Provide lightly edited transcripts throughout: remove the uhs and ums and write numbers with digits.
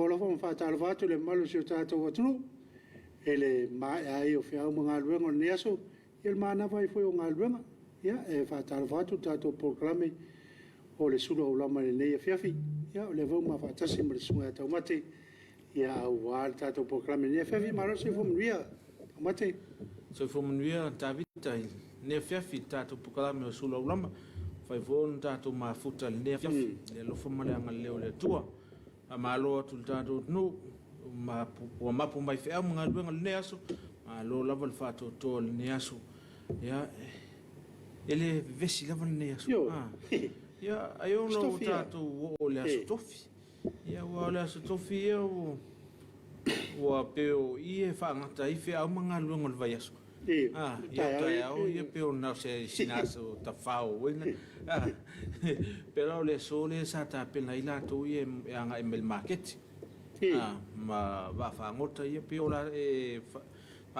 lavo fa ta lava tu le malu si ta to tu ele mai ai o fia mga luenga ne aso il mana vai foi o ngalwenga ya e fa ta lava tu ta to programe o le sulo o lama le nei fiafi ya o le vau ma fa tasi mo le sunga ta mate ya wa ta to programe ne fiafi maro se fo mria mate so fo mria ta vita ne fiafi ta to programe o sulo o lama fai von ta to ma futa le fiafi le lo fo male ngal le o le tua a malo tu ta to no ma po ma po mai fe am ngal ngal ne aso ma lo lava le fa to to ne aso ya ele vesi lava ne aso ya ayo lo ta to o le aso tofi ya o le aso tofi ya o peo i fa ngata i fe am ngal ngal vai aso ya o peo na se sinaso ta fao wena pero le sole sa ta pela ila to ye anga emel market ma va fa ngota ye peo la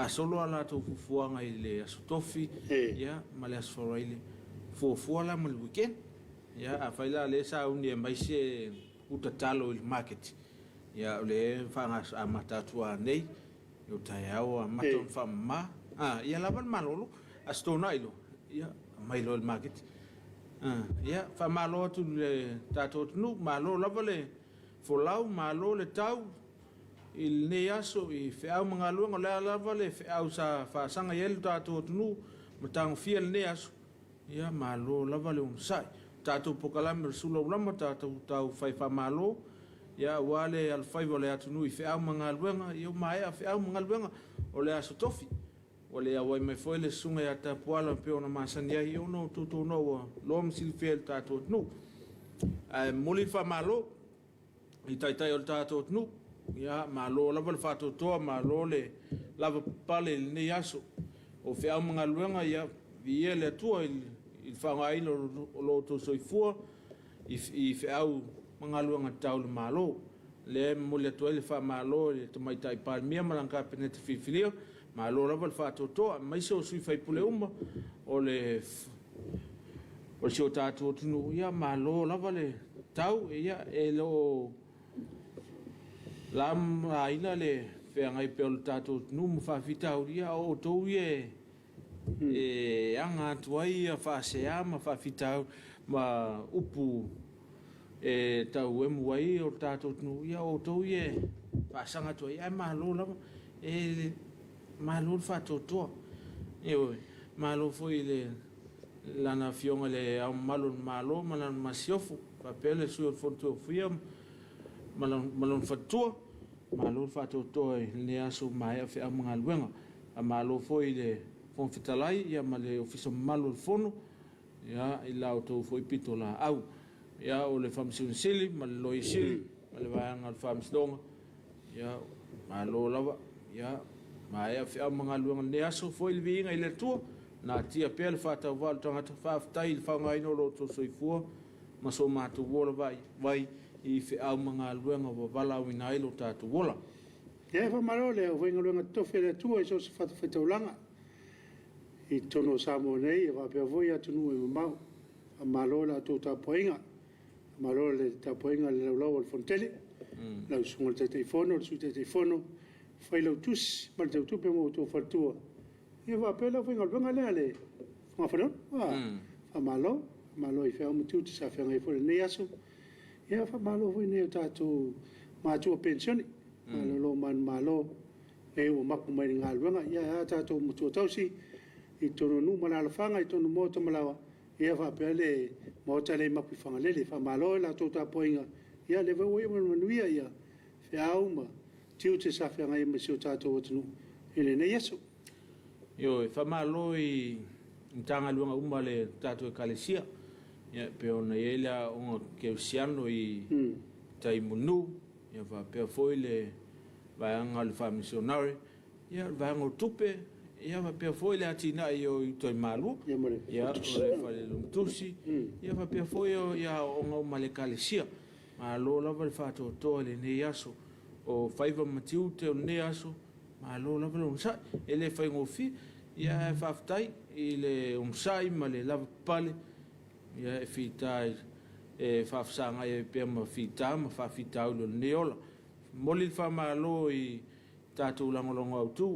solo ala to fuanga ile asotofi ya male asforaile fo la mal weekend ya afaila le sa unie mai se utatalo il market ya le fa nga matatua nei yo tayao maton fama ya laban malolo astona ilo ya mailo il market ya fa malo tu le tato nu malo lavale folau malo le tau il ne aso i fe au mga luenga le lavale fe au sa fa sanga yel tato nu matang fiel ne aso ya malo lavale sai tato pokalam sulo lama tato tau fai fa malo ya wale al fai wale atu nu i fe au mga luenga yo mai fe au mga luenga o le aso tofi wale ya wai me foi le sunga ya ta poala pe ona masania yo no tutu no lom silfiel tato nu muli fa malo i tai o tato nu ya malo lava le fato to malo le lava pale ne yaso o fe au mga luenga ya viele tua il fanga lo to soifua i fe au mga luenga tau le malo le mule to le fa malo le to mai tai palmia malanga penet filio malo lava le fato to mai so sui fai pule uma o le o tato nu ya malo lava le tau ya lo lam aina le fe ngai pel tato nu mu fa fitau dia o to ye anga tuai fa se ama fa fitau ma upu tau em wai o tato nu ya o to ye fa sanga tuai ai malo la malo fa to malo foi le lana fionga le malo malan masiofu pa pele su fonto fiam malon fatua malo fato to le aso mai fe mga luenga a malo foi le fon fitalai ya male ofiso malo fono ya ila auto foi pitola au ya o le famsun sili mal loisi mal vang al fams dong ya malo lava ya mai fe mga luenga le aso foi le vinga ile tu na tia pel fata val tanga fa tail fa ngai no lo to soifua maso matu vola vai i fe au mga luenga wala wina ilo tatu wola. Ia fa maro le o wenga luenga tofe le tua i so se fata feta ulanga. I tono samo nei, e wapea voi atu nu e mamau. A malo la to ta poinga. A malo le ta poinga le lau al fontele. Lau sunga te teifono, le su te teifono. Fai lau tus, mal te utupe mo to fartua. Ia wapea la wenga luenga lea le. Funga whanon? Fa malo i fea mutu te sa fea ngai fore nei aso. Ia fa malo foi ne tato matua pensioni malo malo e o maku mai nga luanga ia tato mutu tausi i tono nu mala fanga i tono moto malawa ia fa pele mota le maku fanga le fa malo la tota poinga ia le vo ia ia fe auma tiu te sa fe ngai mesio tato otunu ele ne yeso yo fa malo i tanga luanga umale tato e kalesia ya pe ona ela o que siano i taimunu ya va pe foile va ngal fa missionary ya va ngo tupe ya va pe foile atina yo to malu ya o fa le lumtusi ya va pe foio ya o ngo malekalesia ma lo la va fa to le ne yaso o faiva matiu te ne yaso ma lo la va sa ele fa ngo fi ya fa ftai ile sai male la pale ya fitai fa fsanga e pe ma fita ma fa fita lo neola moli le whamalo I tātou langolongo au tū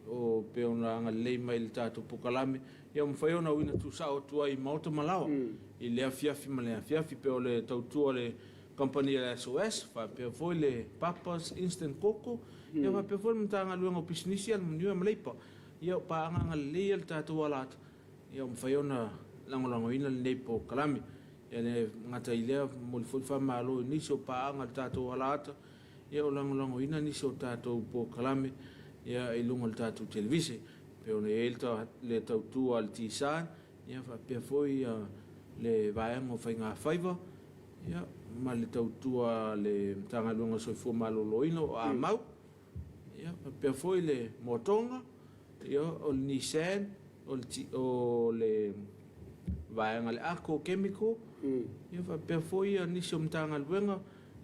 o peona anga lei mai le tātou pukalame ia mwhaiona wina tu sao tua I mauta malawa I lea fiafi ma lea fiafi peo le tautua le company le SOS fa peo foi le Papa's Instant Coco ia fa peo foi mtanga luenga o pisinisi al mniua maleipa ia pa anga lei le tātou alata ia mwhaiona langolongo ina le neipo kalame ia le ngata I lea mo le foi whamalo nisi o pa anga le tātou alata ia o langolongo ina nisi o tātou po kalame ia I lunga le tātou televisi peo le tautua le tisan ia fa peo foi le vaenga o whainga whaiva ia ma le tautua le mtanga luenga soifua maloloina o a mau ia fa peo foi le motonga ia o le Nissan o le vaenga le Ako Chemical ia fa peo foi nisi o mtanga luenga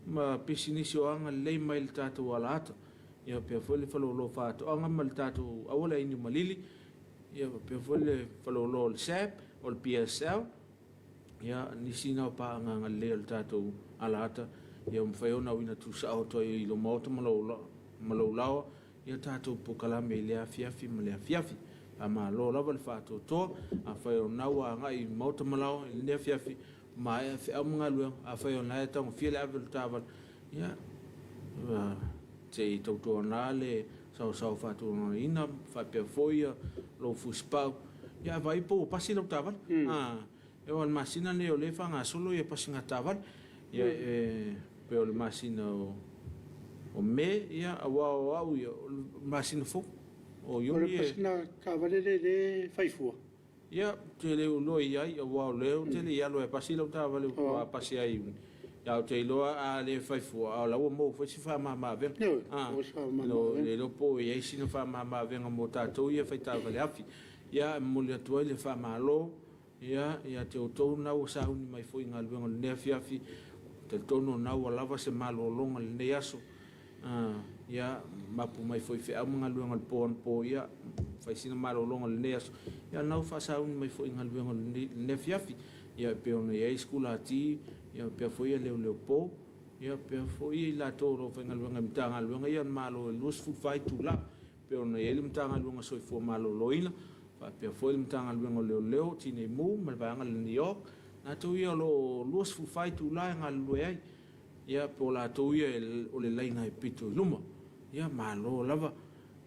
ma pisinisi o anga lei mai le tātou alata ia peo foi le whalolo whātu anga ma le tātou awala inu malili ia peo foi le whalolo le SAP o le PSL ia nisi nao pa anga lei le tātou alata ia mwhaiona wina tu sao toi I lo mauta malaulawa ia tātou pukalame I lea fiafi ma lea fiafi a ma lo lava le whātou toa a whaiona wa ngai mauta malawa I lea fiafi ma e whia mga lua a whaiona e tau fia le avel tāwal ia te tautua nā le sau whātou ina whapea foia lo fuspau ia vai po pasi lau tāwal e o le masina ne o le whanga solo ia pasi ngā tāwal ia pe o le masina o me ia awa o au ia o le masina fo o O yungi le pasina ka vale le whaifua. ia te leo loi ai awa o leo te le ia lo e pasi lau tāwal o pasi ai ia o te iloa a le whaifua a laua mō whaisi wha mama venga le lopo i eisina wha mama venga mō tātou ia whaitawa le afi ia muli atua le wha malo ia te o tau nau sauni mai fo inga luenga le nea fiafi te tono nau a lava se malo longa le ne aso ia mapu mai fo I whea mga luenga le pōan pō ia whaisina malo longa le ne aso ia nau wha sauni mai fo inga luenga le nea fiafi ia peona ia skula ati ia pea foi leo po ia pea foi la toro fenga luenga mtanga luenga ia malo lus fu fai tu la peona ia mtanga luenga soi fo malo loina fa pea foi mtanga luenga leo tine mu mal vanga le New York na tu ia lo lus fu fai tu la nga luai ia po la tu ia o le laina e pito luma ia malo lava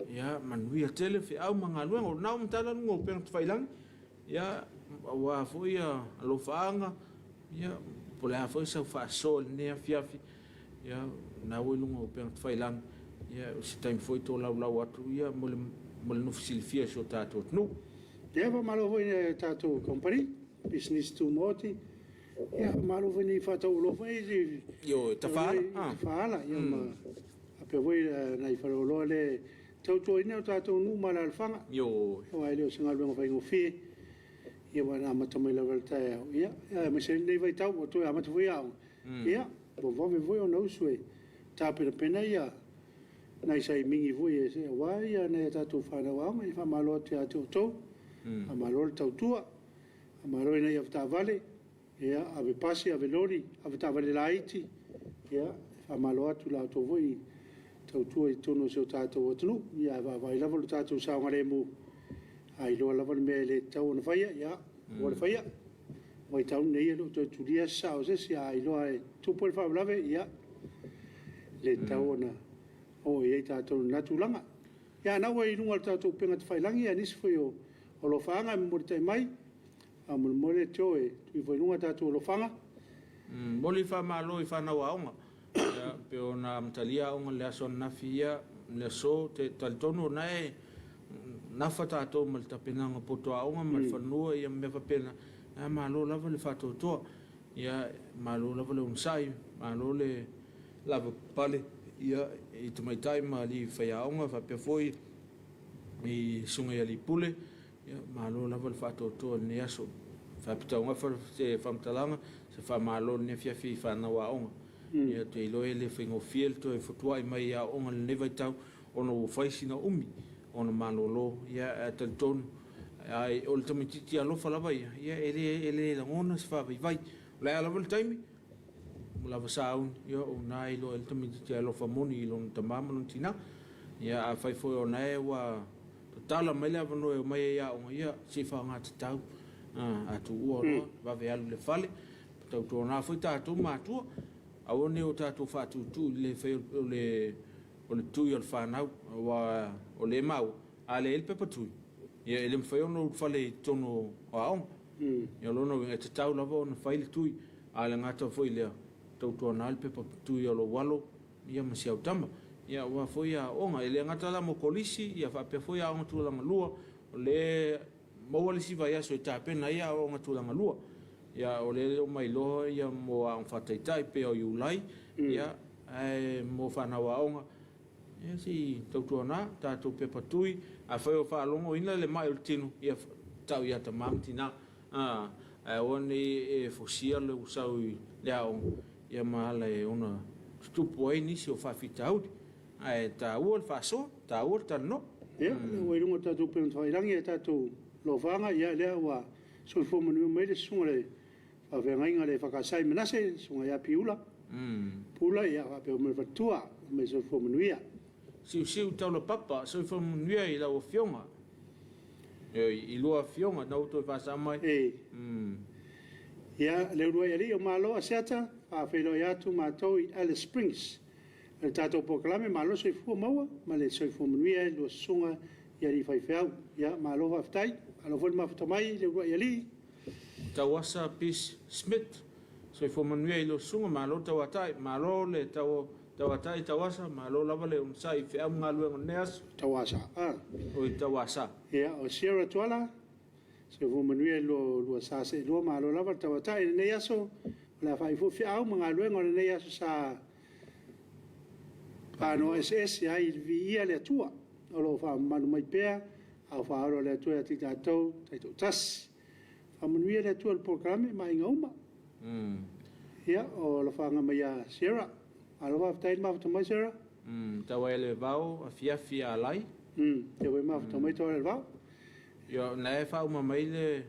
ia manuia tele fe au manga luenga na mtala ngo pe failang ia wa foi lo fanga ia po le afo sa fa sol ne fiafi ia na o lungo pe failang ia si time foi to la atu ia mo no silfia so tato no Ia va malo voi tato company business to moti ia malo voi ni fa to lo voi yo tafala tafala ia ma ape voi na I falo lo le tau ina tato nu mala alfanga yo ai le singa lo vai ngo fi ia wana mata mai level tai ia me se nei vai tau o tu amata voi au ia bo voi voi o no sui ta pena ia nai sai mingi voi e se wa ia ne tatu fa na wa mai fa malo te atu to a malo tau tua a malo ina ia ta vale ia ave pasi ave lori ave ta vale laiti ia fa malo atu la to voi tau tua I tono se tatu o tunu ia va vai level tatu sa ngare mu ai lo la van me le tau na faia ia o le faia mai tau nei lo to dia sa o se ai lo ai tu por fa blave ia le tau na o ia tatu na tulanga ia na wai lunga tatu penga failangi ia nis foi o lo fanga mo te mai a mo mo le toe tu foi lunga tatu lo fanga moli fa malo I fa na waonga ia pe ona mtalia onga le aso na fia le so te taltono na e na fata to mal tapena ngo poto aunga mal fanua ia me fa pena a malo lava le fato to ia malo lava le unsai malo le lava pale ia I to my time ali fa ia aunga fa pe foi I sunga ia li pule ia malo lava le fato to ne aso fa pita nga fa se fa mtalanga se fa malo ne fia fi fa na wa aunga ia te lo ele fingo fiel to e fotua I mai ia aunga le vai tau ono faisina umi ona malolo ia telton ai o le tamititi alofa lava ia ele la ngona se fa vai la lava le taimi lava saun ia o nai lo el tami te lo famoni lo tamama no tina ia a fai foi o nai wa tala mai le vano e mai ia o ia si fa nga tau a tu o lo va ve alu le fale tau to na foi ta tu ma tu a o ne o ta tu fa tu le fai o le tu yo fa na wa o le mau a le el pepa tu ia ele fai no fale tono o ao ia lo no e tau lava ona fai le tu a le ngata foi le tau to na le pepa tu yo lo walo ia ma si au tama ia wa foi a onga ele ngata la mo kolisi ia fa pe foi a on tu la lua le mo wali si vai aso ta pena ia on tu la lua ia o le o mai lo ia mo a fa tai pe o ulai ia mo fa na wa onga ia si tau to na ta tu pe patui a foi o fa longo ina le mai ultino ia tau ia ta mamtina oni e fosia le usau le au ia ma le ona stupo ai ni si o fa fitau ai ta ul fa so ta ul ta no ia o i runga tatu pe on rangi e tatu lo fanga ia le wa so fo mo me le sungale fa venga inga le fa ka sai menase sunga ia piula pula ia pe o me fatua me so fo mo ia si tau lo papa so fo mo ia i la o fionga i lo fionga na to fa sa mai ia le ru ia o malo a seta a fe lo ia tu ma to i Alice Springs e tato poklame malo so fu maua ma le so fu mnuia lo sunga ia li fai fau ia malo va ftai alo fo ma ftamai le ru ia li tawasa pis smith so fu mnuia lo sunga malo tawatai malo le tawatai tawasa malo lava le unsai fe am ngalu neas tawasa o tawasa ia o Sierra Tuala se fu mnuia lo sa se lo malo lava tawatai ne yaso la fai fu fi au ngalu ne yaso sa no SS ia i via le tua o lo fa manu mai pea au fa ro le tua ti tatou taito tas fa manuia le tua il programa mai ngauma ia o lo fa nga mai a Sierra alo va tai ma fa mai Sierra tawa ele vau a fia lai te vai ma fa mai to le vau yo na fa uma mai le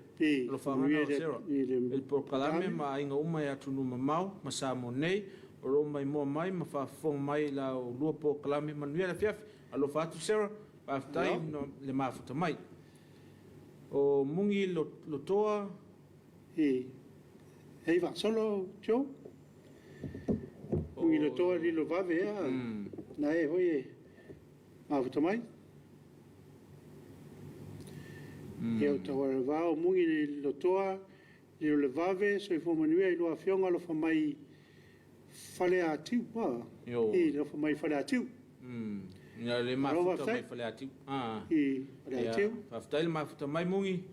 lo fa nga Sierra il programa mai ngauma ya tunu mau ma sa mo nei o mai mo mai ma fa fong mai la o lua po klami manuela fiaf alo fa tu sera fa tai no le ma fa mai o mungi lo toa ei va solo jo mungi lo toa li lo va ve na e voi ma fa mai eu to va o mungi lo toa li lo va ve so i fo manuela lo afionga lo fa mai fale atiu wa e lo fa mai fale atiu ya le ma fa mai fale atiu fale atiu fa ftai ma fa mai mungi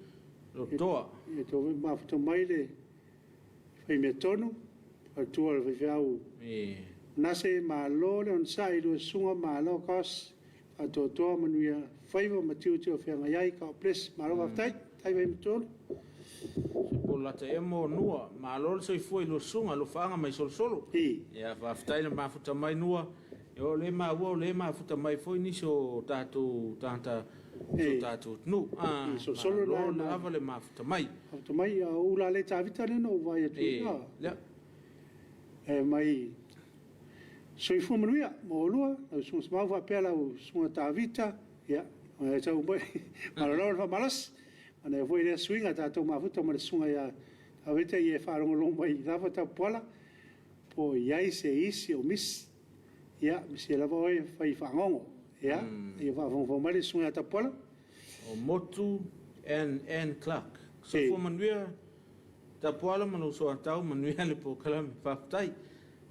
lo toa e to ma fa mai le fai me tonu fa tu al viau nase ma lo le on sai lo sunga ma lo kos a to manuia fai va matiu tu fa ngai ka ples ma lo fa ftai tai vai me tonu po la te emo nua ma lo so foi lo sunga lo fanga mai solo ia fa ftai ma futa mai nua yo le ma futa mai foi ni so tatu tanta so tatu nu so solo na ava le ma futa mai o la le tavita no vai tu mai so fu manuia mo lua so ma va pela o so tavita ia e tau mai ma lo fa malas ana foi le swinga tatu ma futa ma sunga ia avete ie faro lo mai lava ta pola po ia se isi o mis ia se lava oi fai fangongo ia e va von mai sunga ta pola o motu en Clark so fo manuia ta pola manu so tau manuia le po kala fa tai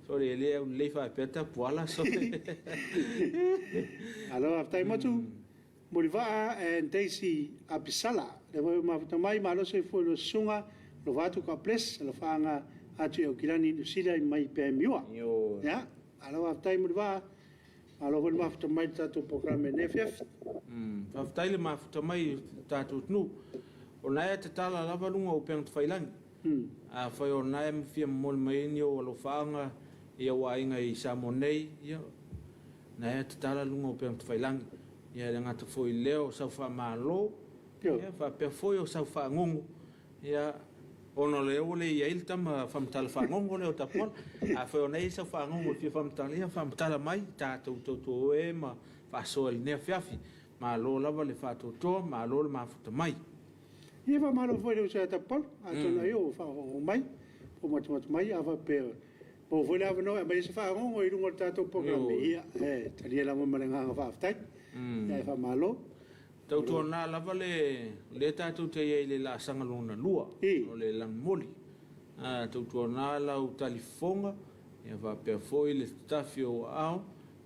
so le fa peta pola so alo tai motu Moriva and Daisy Abisala le ma mai ma lo se fo lo sunga lo vatu ka ples lo fanga atu o kilani no sila mai pe miwa ya alo aftai moriva alo vol ma mai tatu programa NFF aftai le ma mai tatu nu o na te tala lava lunga o peng failang a foi o na em fia mol mai ni o lo fanga ia wa inga i samonei ia na te tala lunga o peng failang ia le ngata foi leo sa fa malo ia fa pe foi o sa fa ngongo ia Ono le o le ia il tama whamtala whangongo leo tapon. A wheo nei sa whangongo fia whamtala ia whamtala mai. Tātou tō e ma whasoa li nea whiawhi. Ma lo lava le whātou toa, ma lo le mafuta mai. Ia wha malo fwoi leo sa tapon. A tona io whaongo mai. O matumatu mai a wha pēo. O fwoi lava no, ma isa whaongo i runga tātou programe. Ia, talia la mamarenga nga whaafitai. Ia wha malo. Tau tō nā lava le tātou te iei le la sanga lona lua, o le lang moli. Tau tō nā lau talifonga, ia wha pia foi le tafi o ao,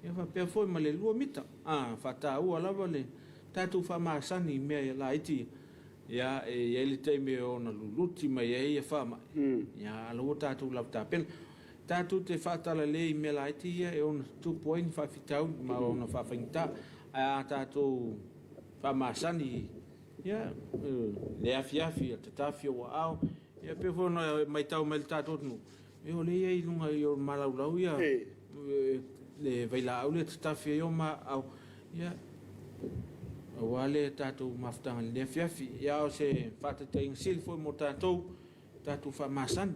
ia wha pia foi ma le lua mita. Whata ua lava le tātou wha maasani mea ia la iti, ia e le teime o na luluti ma ia ia wha mai. Ia alo tātou lau tāpena. Tātou te whatala le i mea la iti ia e ona 2.5 ma ona whawhaingita. Tātou whamasani, ia, le afiafi, te tawhia wa au, ia pewhona mai tau mai le tātou tunu. Eo le ia i lunga i o malaulau ia, le vaila au le te tawhia i o ma au, ia, wale tātou mawhtanga le afiafi, ia o se whatatai ngisili fwoi mo tātou whamasani,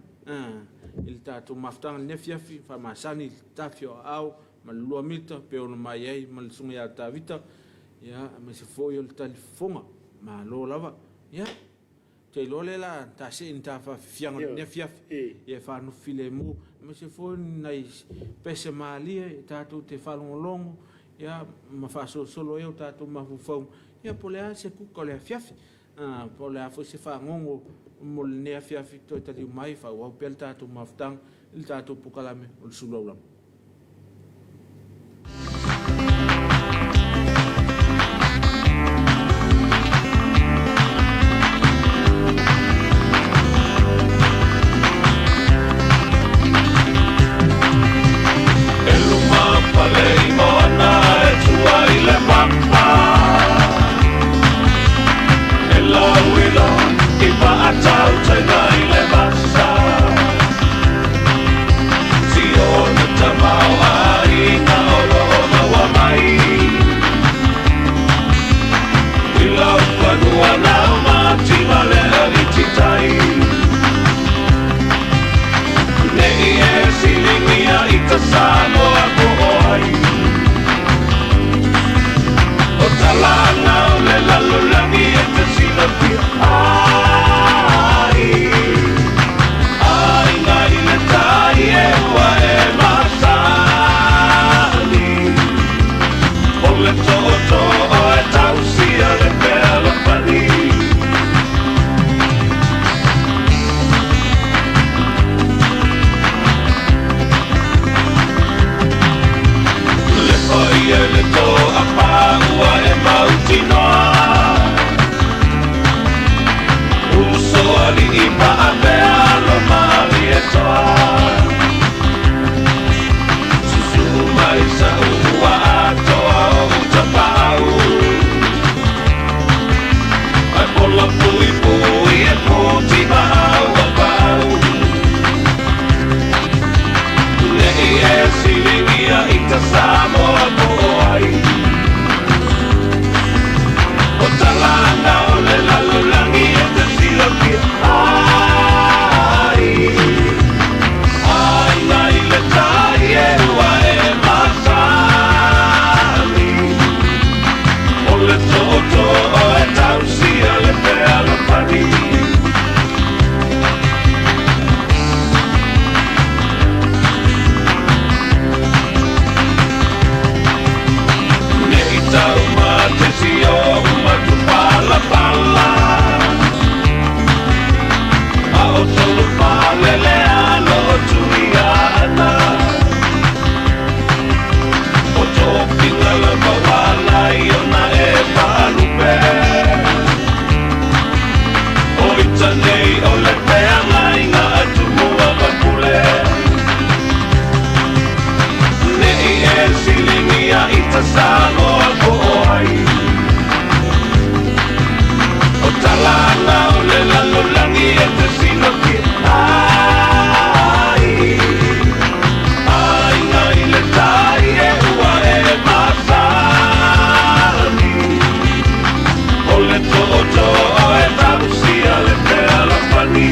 il tātou mawhtanga le afiafi, whamasani, tawhia wa au, ma lua mita, peona mai ei, ma le sunga ia tāwita, ia me se foi o le talifonga ma lo lava ia te lo le la ta se in ta fa fianga ne fiaf ia fa no file mu me se foi nai pese malia ta tu te fa longo ia ma fa solo eu ta tu ma fu ia po le se ku ko le fiaf po le fo se fa ngongo mo le ne fiaf to ta di mai fa wa pel ta tu ma ftang il ta tu pukalame o sulo Ole todo e tabusia le pea la pani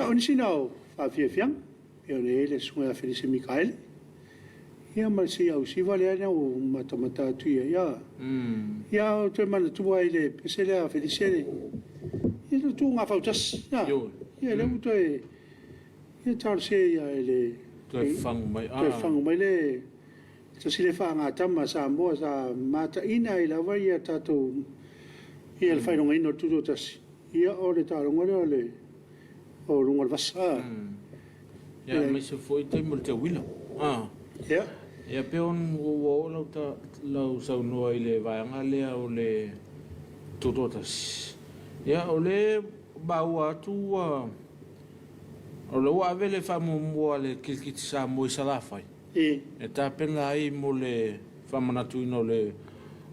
Ia on sinao whawhiawhiang, ia ne le sunga a Felise Mikaele. Ia ma si au siwa le ane o matamata tuia ia. Ia o te mana tua i le pese le a Felise le. Ia le tu ngā whautas. Ia le uto e. Ia tāru se ia e le. Toi whangu mai. Toi whangu mai le. Sa si le wha ngā tama sa moa sa mata ina i lawa ia tātou. Ia le whainonga ino tuto tasi. Ia o le tāronga le o le. O runga le vasa. Ia mai se foi te mo te wila. Ia. Ia pe on o lau ta lau sau noa i le vaianga lea o le tutotas. Ia o le bau atu o le ua vele whamu mua le kilkiti sa mo i salafai. E ta pena ai mo le whamanatu ino le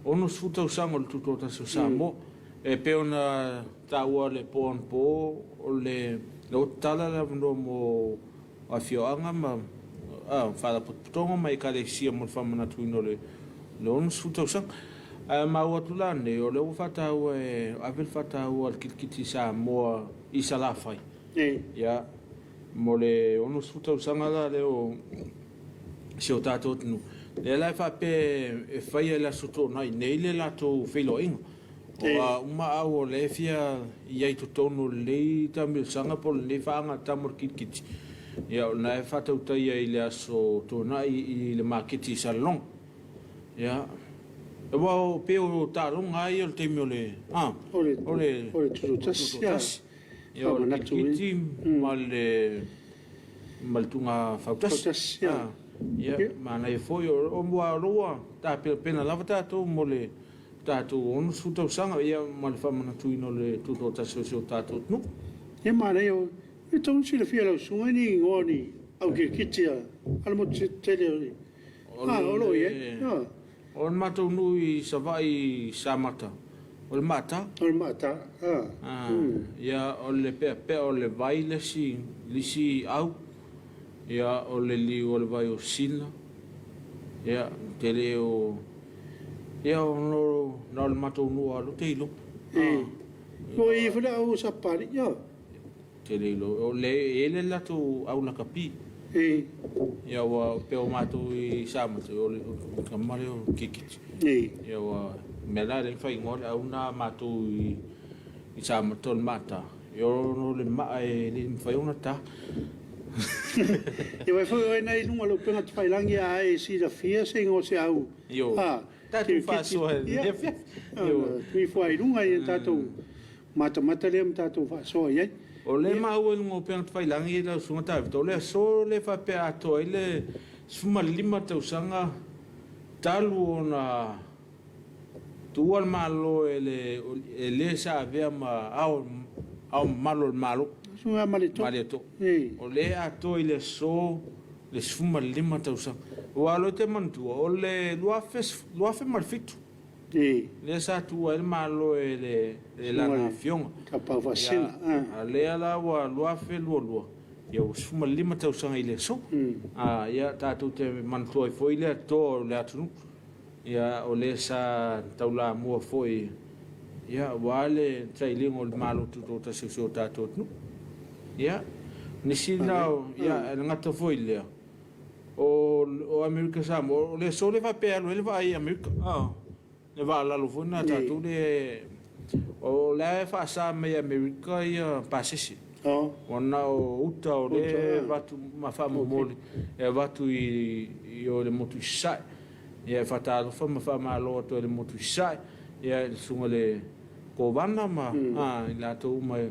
ono sutau sanga le tutotas o sa mo. E pe ona ta ua le po o le o tala la vno mo a fioanga ma fala putonga mai ka le sia mo whamanatu ino le ono sutau sanga. Ma ua tulane o le ua whatau e avel whatau al kilkiti sa mo i salafai. Ia mo le ono sutau sanga la le o si o tātou tinu. Le lai whape e whaia la soto nai nei le lato whilo inga. O uma au o le fia i ai tonu le tamil sanga po le whaanga tamur kitkiti. Ia o nai whatau tai ai le aso tōna i le makiti salong. Ia. E wao peo tarong ai o le teimi o le. O le tutotas. Ia o le kitkiti ma le tunga whautas. Ia, mana e foi o mua roa, ta pena lava tātou mo le tātou onu sutau sanga, ia ma le whamanatu ino le tuto tasio sio tātou tnu. Ia mana e tonu si le fia lau sunga ni ngoni au ke kitia, ala mo tele o ni. O lo ie. O le matou nui sa vai sa mata. O le mata. O le mata. Ia o le pea o le vai lisi au. Ia o le li o le vai o sila. Ia tele o. Ia o no na le matou nua lo te ilo. O i funa au sa pari, ia. Tele ilo. O le ele lato au la kapi. Ia wa pe o matou i samatu o le kamare o kikiti. Ia wa mela le fai ngore au na matou i samatu le mata. Ia no le maa e le fai ona ta. E vai foi nei lunga lo penga te failangi a e si da fia se ngo se au. Yo. Tatu faso e. Yo. Mi foi lunga e tatu mata le tatu faso e. O le mau e ngo penga te failangi la sunga ta vito le so le fa pe ato ile suma lima te usanga talu ona tual malo ele sa avea ma au malo Sunga malito. O le ato i le so le sfuma lima tausa. O alo te mantua o le luafe malfitu. Le sa tua il malo e le lana fionga. Kapau vasina. A le ala wa luafe lua. Ia o sfuma lima tausa i le so. Ia tātou te mantua i foi le ato le atunu. Ia o le sa taula mua foi. Ia wale trailingo le malo tuto ta se tātou tunu. Ia, nisi nao, ia, ngata foi lea. O Amerika Samoa, o le so le va pe alo, le va ai Amerika. Le va lalo foi na tatu le o le fa sa me Amerika ia pasisi. Ona o uta o le vatu mafamo moli. E vatu i o le motu sai. Ia fatalo fa mafama lo to le motu sai. Ia sunga le kovana ma, la to mai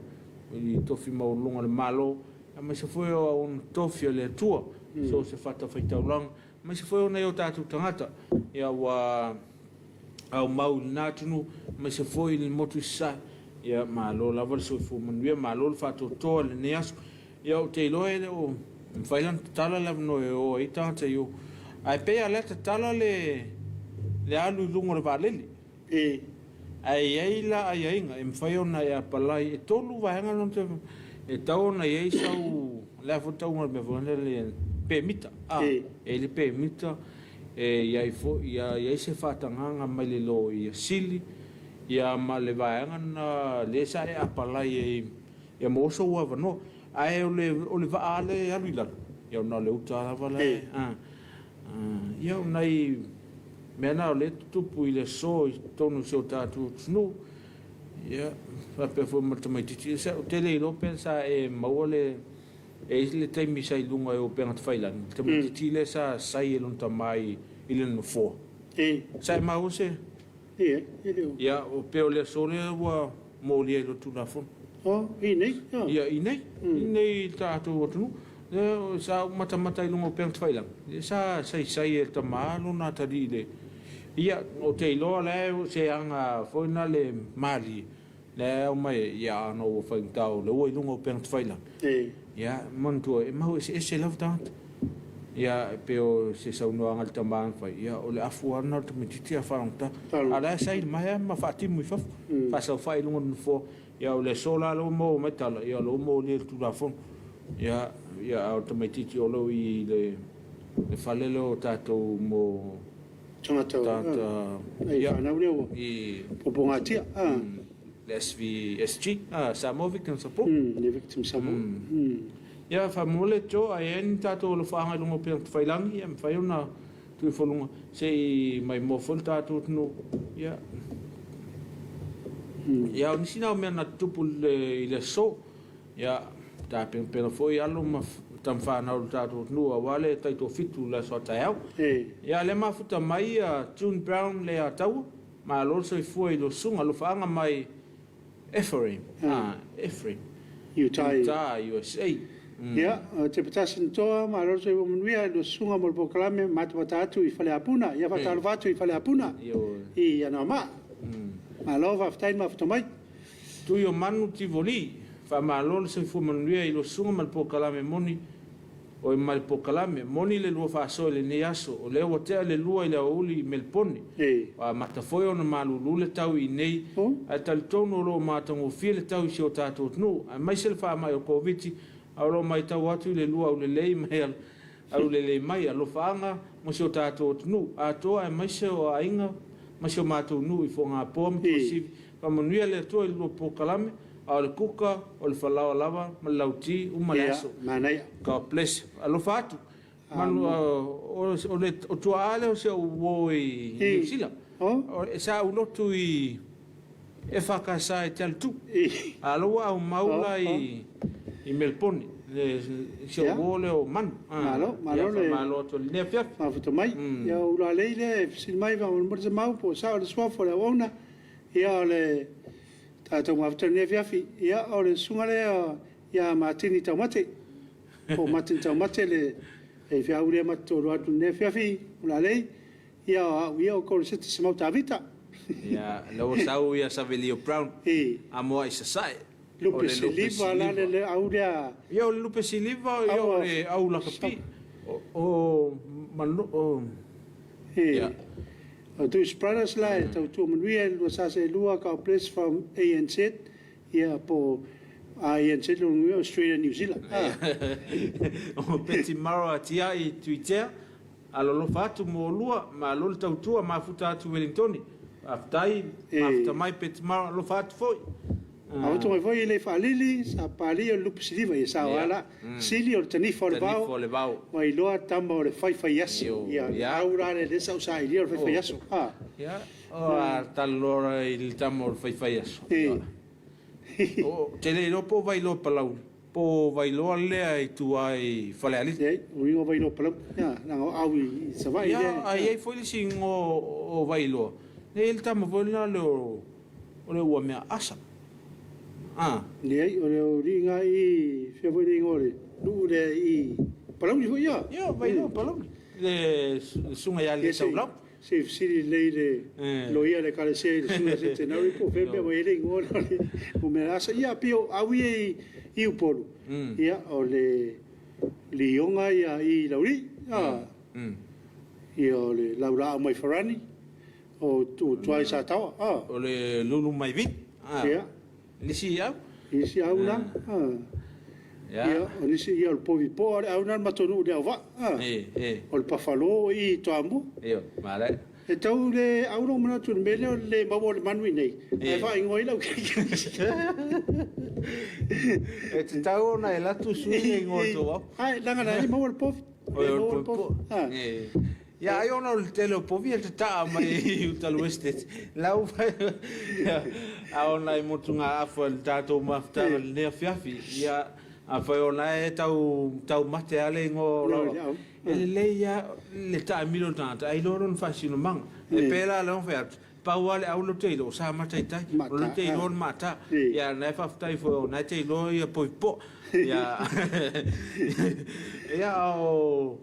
i tofi maulunga le malo, ma se foi o un tofi le tua, so se fata faitaulang, ma se foi o nei o tātou tangata, ia wa au mau natunu, ma se foi le motu sa, ia malo lava le soifu manuia, malo le fato toa le neasu, ia o te iloe le o, mwhailan tala le mnoe o i tangata i o, ai pea leta tala le alu lunga le valeli, ai la ai inga e mfai ona e apalai e tolu vahenga non te e tau na e sau la foto una me vone le pe mita e le pe mita e ia se fatanga mai le lo ia sili ia ma le vahenga na le sa e apalai e mo so wa no ai o le va ale alu la ia na le uta la vale ia nai mena o le tupu i le so i tonu se o tatu tunu ia fa pe fo mo mai titi se o tele lo pensa e maole e le taimi sai lunga e o penga failan te mo titi le sa sai e lonta mai i le no fo sai ma o se ia o pe o le so le wa mo le lo tu na fo i nei ia i nei tatu o tunu sa mata i lunga o penga failan sa sai e tamalo na tadi le ia o te iloa le o se anga foina le mali le o mai ia no o whaintau le oi lunga o penga whaila ia mantua e mau e se lava tangata ia pe o se saunoa ngal tamang whai ia o le afu ana te mititi a wharangta a le sai mai ma whaatimu i whafu whasau whai lunga nufo ia o le sola lo mo mai tala ia lo mo le tulafon ia o te mititi o lo i le whalelo tātou mo tata ia na leo i poponga tia le SVSG Samoa Victim Support le victim support ia fa mole jo ai en tato lo fa nga lungo pe failangi ia fa una tu folunga se mai mo fol tato no ia ia ni sina me na tupu le so ia ta pe foi allo ma tam fa na tato no wale tai to fitu la so tau ia le ma futa mai June Brown le atau ma lo so foi lo sunga lo fa nga mai Ephraim Utah USA ia te patasin toa ma lo so mo mia lo sunga mo proclame matata atu i fale apuna ia fa talo fatu i fale apuna i ana ma lo va ftai ma futa mai tu yo manu tivoli fa ma lo se fu mo mia i lo sunga mo proclame moni o mal pokalame moni le lua fa so le neaso o le hotel le lua ile uli melponi a mata foi ona malulu le tau i nei a tal tono lo mata ngo file tau si o tato no a mai sel fa mai o covid a lo mai tau atu le lua o le lei mai au le lei mai a lo fanga mo si o tato no a to a mai se o ainga ma si o mata no i fonga pom si pa mo nuia le to lo pokalame o le kuka o le falao lava ma lauti o malaso manai ka ples alo fatu manu o le o tuale o se o i sila o sa uno tu i e faka sa e tal tu alo au maula i melponi le se o le o man malo to le pia ma futo mai ya ula leile sin mai va mo se mau po sa le swafo le ona ya le tato mafta ne fiafi ia o le sungale ia matini tamate o matini tamate le e fia ule mato lo atu ne fiafi ula lei ia o ko se se mau tavita ia lo sau ia Savelio Brown amo isa sai lupe siliva la le aulia ia o lupe siliva ia o le au la kapi o manu o ia tu spradas la tu manuia lo sa se lua ka place from ANZ ia po ANZ lo Australia New Zealand o peti maro tia i Twitter alo lo fatu mo lua ma lo tau tua ma futa tu Wellington aftai ma futa mai peti maro lo fatu foi a to mai foi le falili sa pali o lup siliva ia sa wala sili o tani for bao mai lo tamo le fai yaso ia aura le sa usai le fai yaso ia o talora il tamo le fai yaso o tele no po vai lo palau po vai lo le ai tu ai fale ali o vai lo palau ia na au sa vai ia ai foi sing o vai lo il tamo volna lo o le o me asa nei o le ringa i fia foi ringa ore lu le i palau ni foi ia vai no palau le sunga ya le sau lau se si le lo ia le kale se sunga se te nau po fe me vai ringa ore o me asa ia pio awi i u polo ia o le lionga ia i lauri ia o le laura mai farani o tu tuai sa tawa o le lulu mai vit ia Lisi au? Lisi au na. Ia, o lisi ia o povi po au na matonu de ava. O le pafalo i toamu. Ia, male. E tau le au no mana tu mele le mawo le manui nei. E fa ingoi lau. E te tau ona e latu sui e ngoto wau. Ai, langa na, mau al pofi. O e o po. Ia ai ona o le tele o povi e te taa mai i Utalu Estate. Lau vai. A ona i motunga afu le tātou mafutanga le nea fiafi. Ia a whai ona e tau mate ale ngo lau. E le ia le taa milo tata. Ai loro na whasino manga. E pēla le on whai atu. Pau ale au lo teilo, sa matai tai. O le teilo on mata. Ia na e whaftai fo na teilo ia poipo. Ia ia o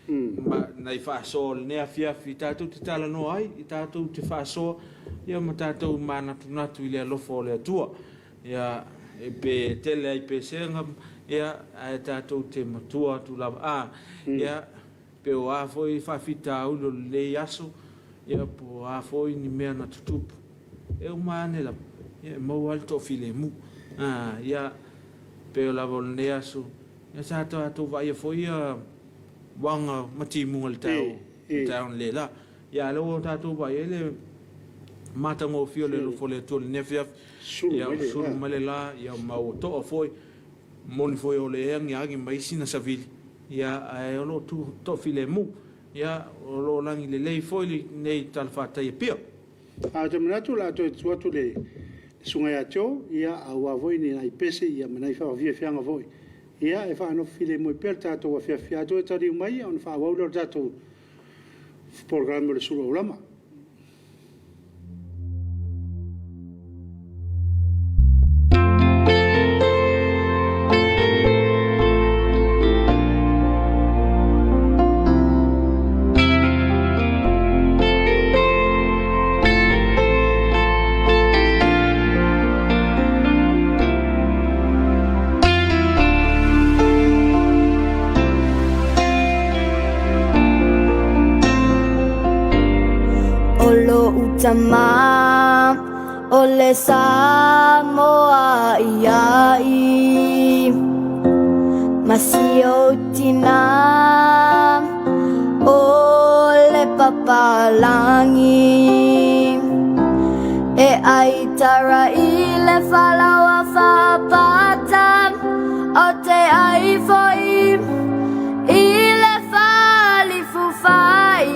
nei whaaso le nea fiafi tātou te tala no ai, i tātou te whaaso, ia ma tātou manatu natu i le alofo o le atua. Ia e pe tele ai pe senga, ia e tātou te matua tu lava. Ia pe o a foi whawhita ulo le aso, ia po a foi ni mea na tutupu. E o maane la, ia mau alto file mu. Ia pe o lava o le aso, ia tātou vai a foi wanga mati munga le tau le la. Ia leo tātou vai ele matango fio le lufo le tō le nefiaf. Ia suru male la, ia mau toa foi. Moni foi o le eangi agi maisi na savili. Ia e olo tu to file mu. Ia olo langi le lei foi li nei talfata ia pia. Te manatu la to tuatu le sunga ya cho, ia au avoi ni nai pese ia manai fa via fianga voi. Ia e fa no file mo per tato wa fia fia to tari mai on fa wa lo tato programma le sulu ulama. Sama ole Samoa iai Masio tina ole papalangi E aitara ile falawa fapata O te ai foi ile fali fufai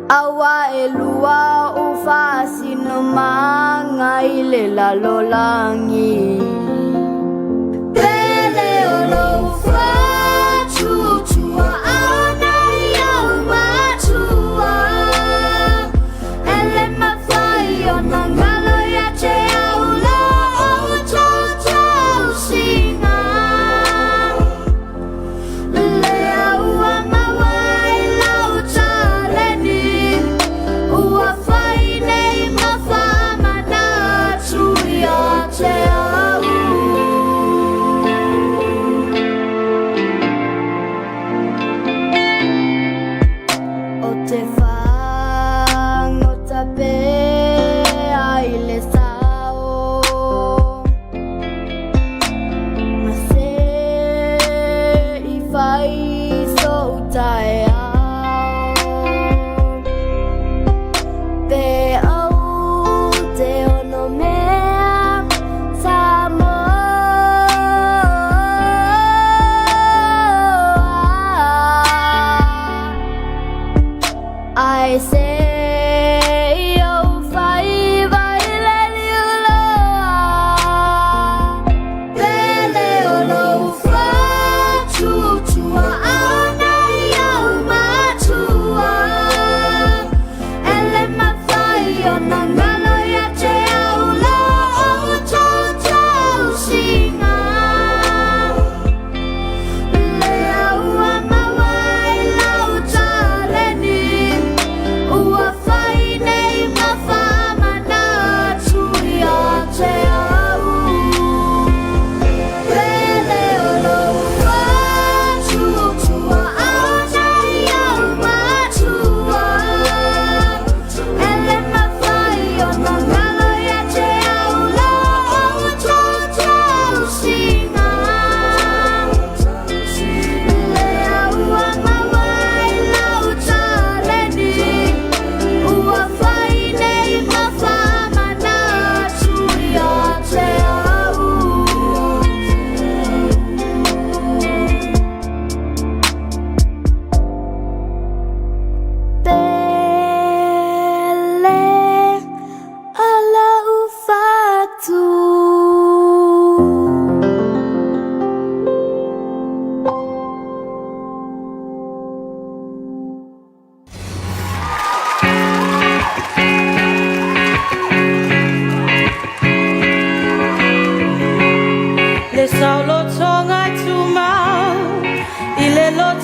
Awa elua ufasi no manga ile la lolangi Pele olo ufa chuchua Aona ia umatua Ele mafai o nangalo ya che aula O chau chau singa Lea ua mawai lau chaleni Ua whai nei mawhama nā tui a te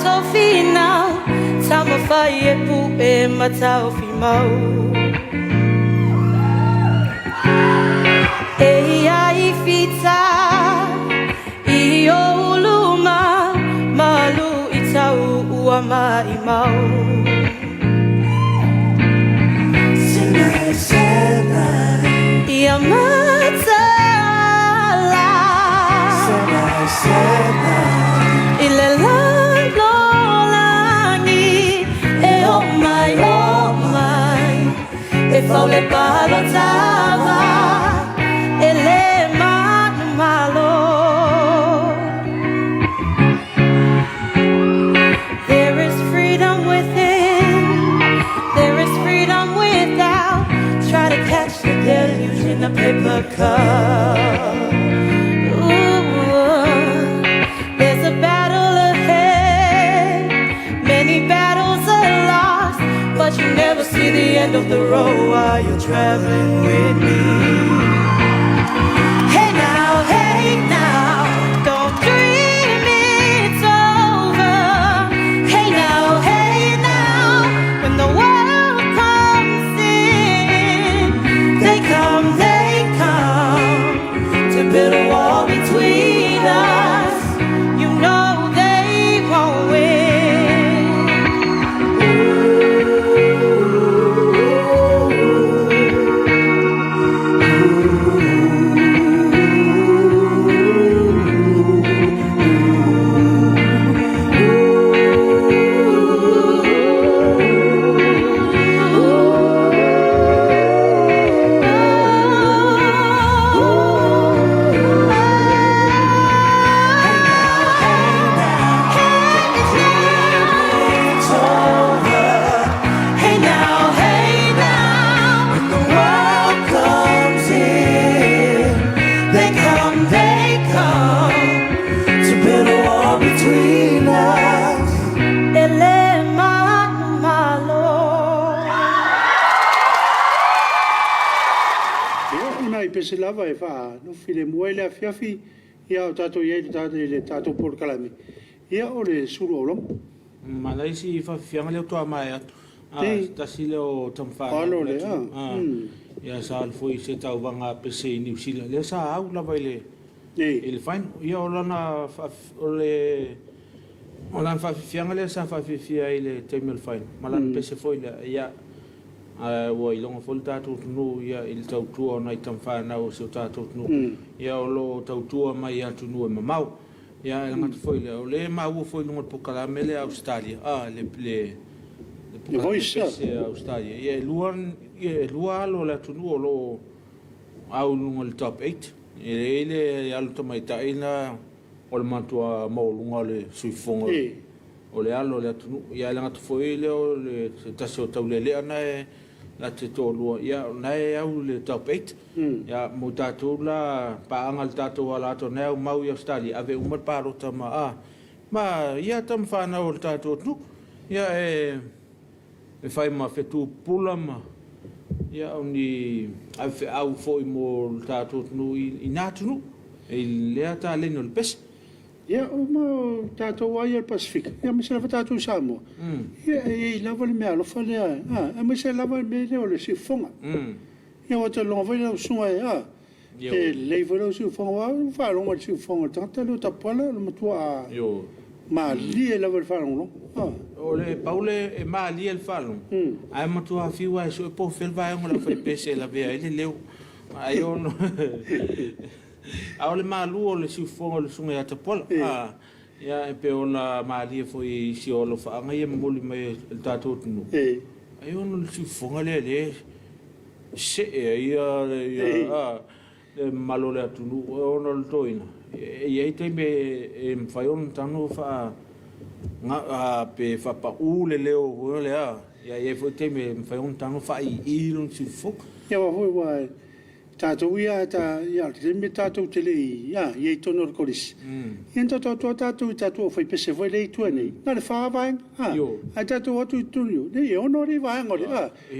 tofina tama fai e pu e matau fi mau e ai fita I o uluma malu I tau ua mai mau Ia matala I le lalo langi E o mai E fau le palo tava E le manu malo There is freedom within There is freedom without Try to catch the deluge in a paper cup Ooh, there's a battle ahead Many battles are lost But you never see the end of the road While you're traveling with me Hey now, don't dream it's over Hey now, when the world comes in They come to build a wall between us You know they won't win pese lava e wha no file muele a fiafi ia o tato iei le tato por kalami ia o le suru o lomo Malai si whawhianga leo toa mai atu. Tasi leo tamwhana. Alo le, Ia sa alfoi se tau wanga pese i New Zealand. Lea sa au lava ile whain. Ia o lana whawhianga lea sa whawhia i le teimel whain. Malana pese foi lea ia ua i longa foli tātou tunu ia i le tautua o nai tamwhana o se o tātou tunu. Ia o lo tautua mai atu nu e mamau. Ia e ngata foi lea o le maua foi lunga pokala me le Australia. Le voice Australia. Ia lua alo le tunu o lo au lunga le top 8. Ele alu tamai taina o le mantua maulunga le suifonga. O le alo le tunu ia e ngata foi lea o le tasi o taulele ana e la te tōlua. Ia nai au le top 8. Ia mo tātou la paanga le tātou ala ato nea au mau i Australia. Ave umar pārota ma ia tam whāna o le tātou tunu. Ia e whai ma whetu pula ma. Ia au ni au foi mo le tātou tunu i nā tunu. E lea tā leno le pesi. Ia o ma tātou ai al Pacific. Ia mese lava tātou Samoa. Ia e lava le mea lofa lea. E mese lava le mea leo le sifonga. Ia wata longa vai lau sunga e e leiva lau sifonga wa whalonga le sifonga. Tangata leo tapala le matua ma lia lava le whalonga. O le paule e ma lia le whalonga. Ai matua fiwa e so e po whelwa e ngola whai pese la vea ele leo. Ai ono. Au le malu o le sifonga le sunga ya tapola. Ia e pe ona maalia foi si o lo whaanga ia moli mai le tātou tunu. Ai ono le sifonga le se ia le malo le atunu ono le toina. Ia i teime e mwhai ono tanu wha pe whapa ule leo le Ia foi teime mwhai ono tanu wha i ilon sifonga. Ia wa hoi wai tātou ia te me tātou te lei, i tono koris. Ian tātou i tātou whai pese vai lei tua nei. Nā le whāwaeng, ai tātou atu i tunu, nei ono ri waenga ri,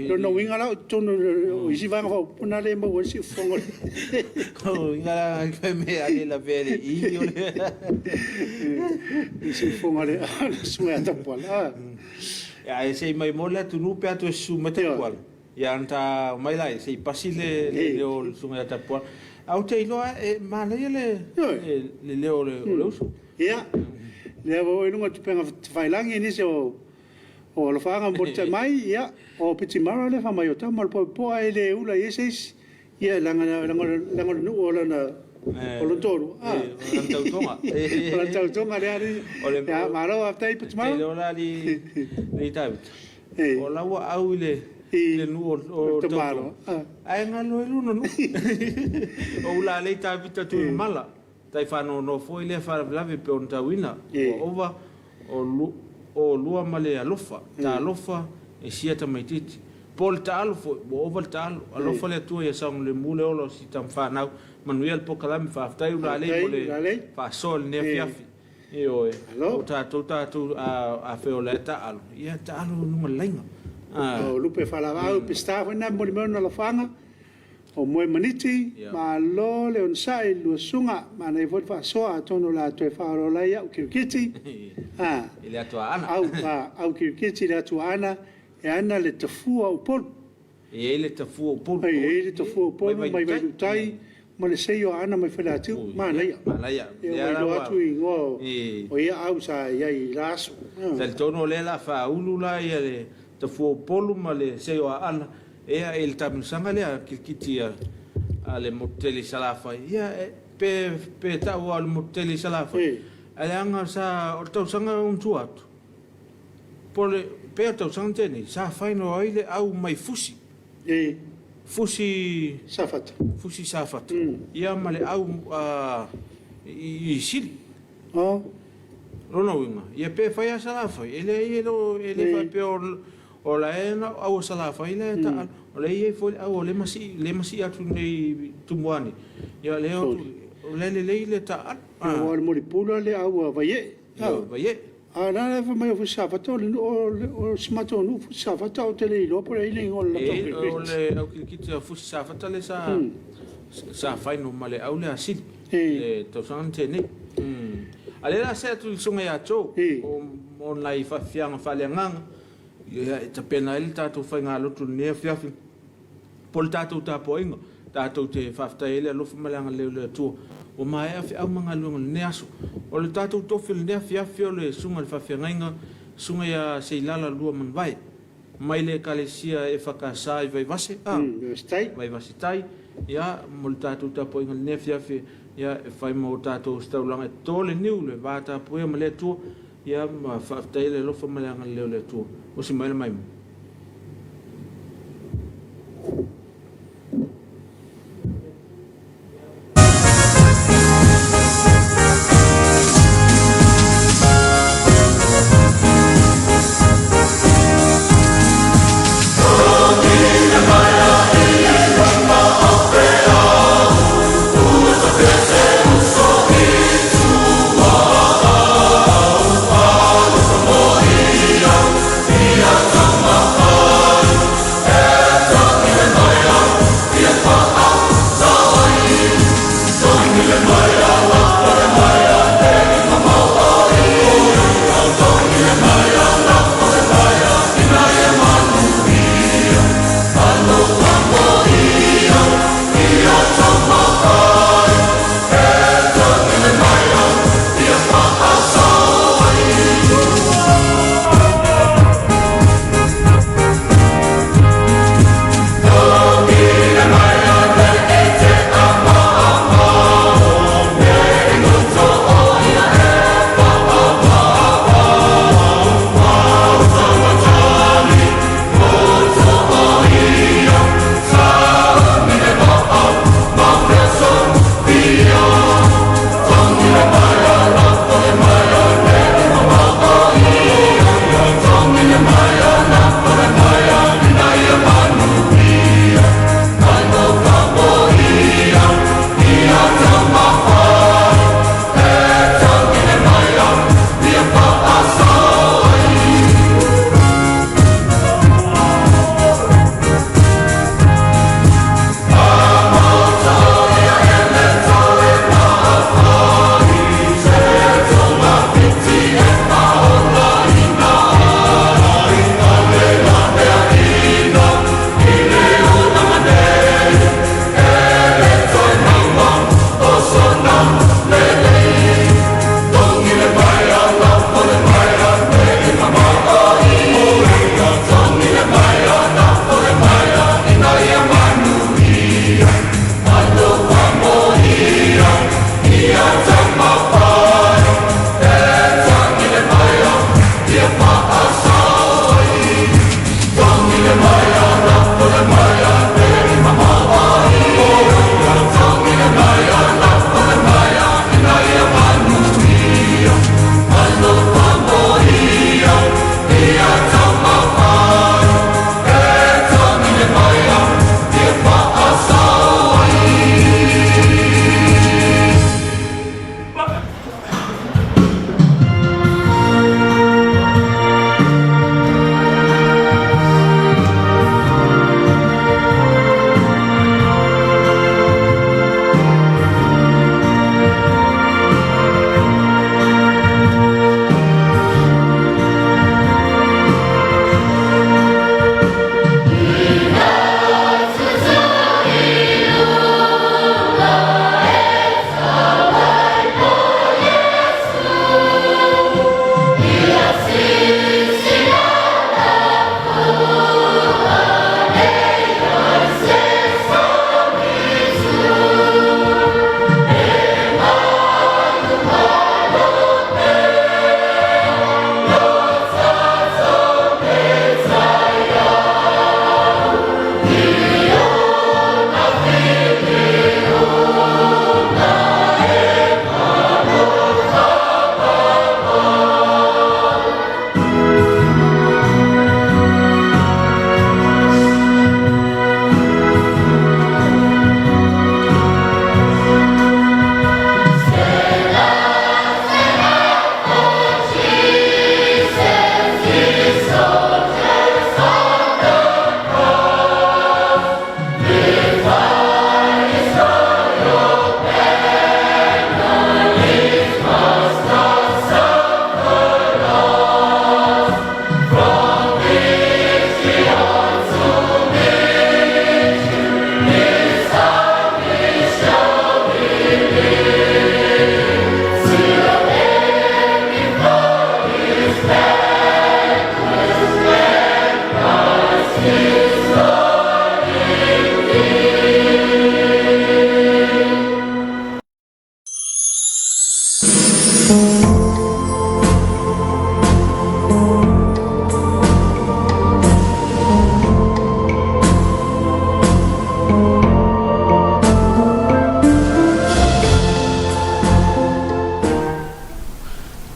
lo no winga lau tono o isi waenga whau, puna le mau isi whongo ri. Ko inga la kai me ale la vele I o le. Isi whongo ri, sunga tapala. Ya sei mai mola tu nu pe atu su mate kwal. Ya anta mai lai sei pasile le o sunga tapwa. Au te iloa e mana le leo le usu. Ia. Le vo inu ngatu penga whailangi ni se o lo whaanga mbota mai ia o piti mara le whamai o tamal po ai le ula ieseis ia langa nu o lana o lo toru. O tau tonga le ari. Ia maro a tei piti mara. Te leo la li tawit. O lawa au le nu o tamaro. Ai ngalo e luna nu. O la le tawit tu mala. Tai whano no foi le whalawe pe on tawina. O ova o lua male alofa. Ta alofa e siata mai titi. Pol ta alofo, o ova ta alo. Alofa le tua ia saung le mule olo si tam whanau. Manuel po kalami whaftai ula le mole whasol ne fiafi. Io o tātou a wheo le ta alo. Ia ta alo nunga lainga. O lupe whalawau pe stawa na mori meona la whanga. O moe maniti, ma lo le on sai lua sunga, ma nei vot fa soa tono la toe whaaro lai au kirikiti. Ile atua ana. Au kirikiti le atua ana, e ana le tafua o polu. E le tafua o polu. E le tafua o polu, mai vai utai, ma le seio ana mai whele atiu, ma leia. Ma leia. E mai lo atu I ngo, o ia au sa iai laso. Fel tono le la wha ulu la ia le tafua o polu, ma le seio ana. Ea e le tamusanga lea kikiti a le moteli salafa. Ia pe tau a le moteli salafa. Ale anga sa o tausanga untu atu. Pole pe tausanga tene sa faino aile au mai fusi. Fusi safata. Fusi safata. Ia male au I sili. Rona winga. Ia pe faya salafa. Ele fa pe o la ena au salafa ile ta o le ia foi au le masi atu nei tumuani ia le o le ta o le moripula le au vaie vaie na fa mai fu safato o smato no fu safato o tele lo por ile o le au kiti fu safato le sa fai no male au le asil le to sante ne ale la se tu sunga ya cho o lai fa fianga fa le nganga ia ta pena ele tatou whainga lotu nea fiafi. Pol tatou tapoinga, tatou te whafta ele alofa malanga leo lea tua. O mai afi au mga luenga nea aso. O le tatou tofi le nea fiafi o le sunga le whawhiangainga, sunga ia seilala lua manwai. Mai le kalesia e whakasai vai vase. Vai vase tai. Ia mo le tatou tapoinga le nea fiafi, ia e whai mo tatou staulanga e tole niu le vata poia ma lea tua. Ia ma whafta ele alofa malanga leo lea tua. O si mai le mai mo. Come on.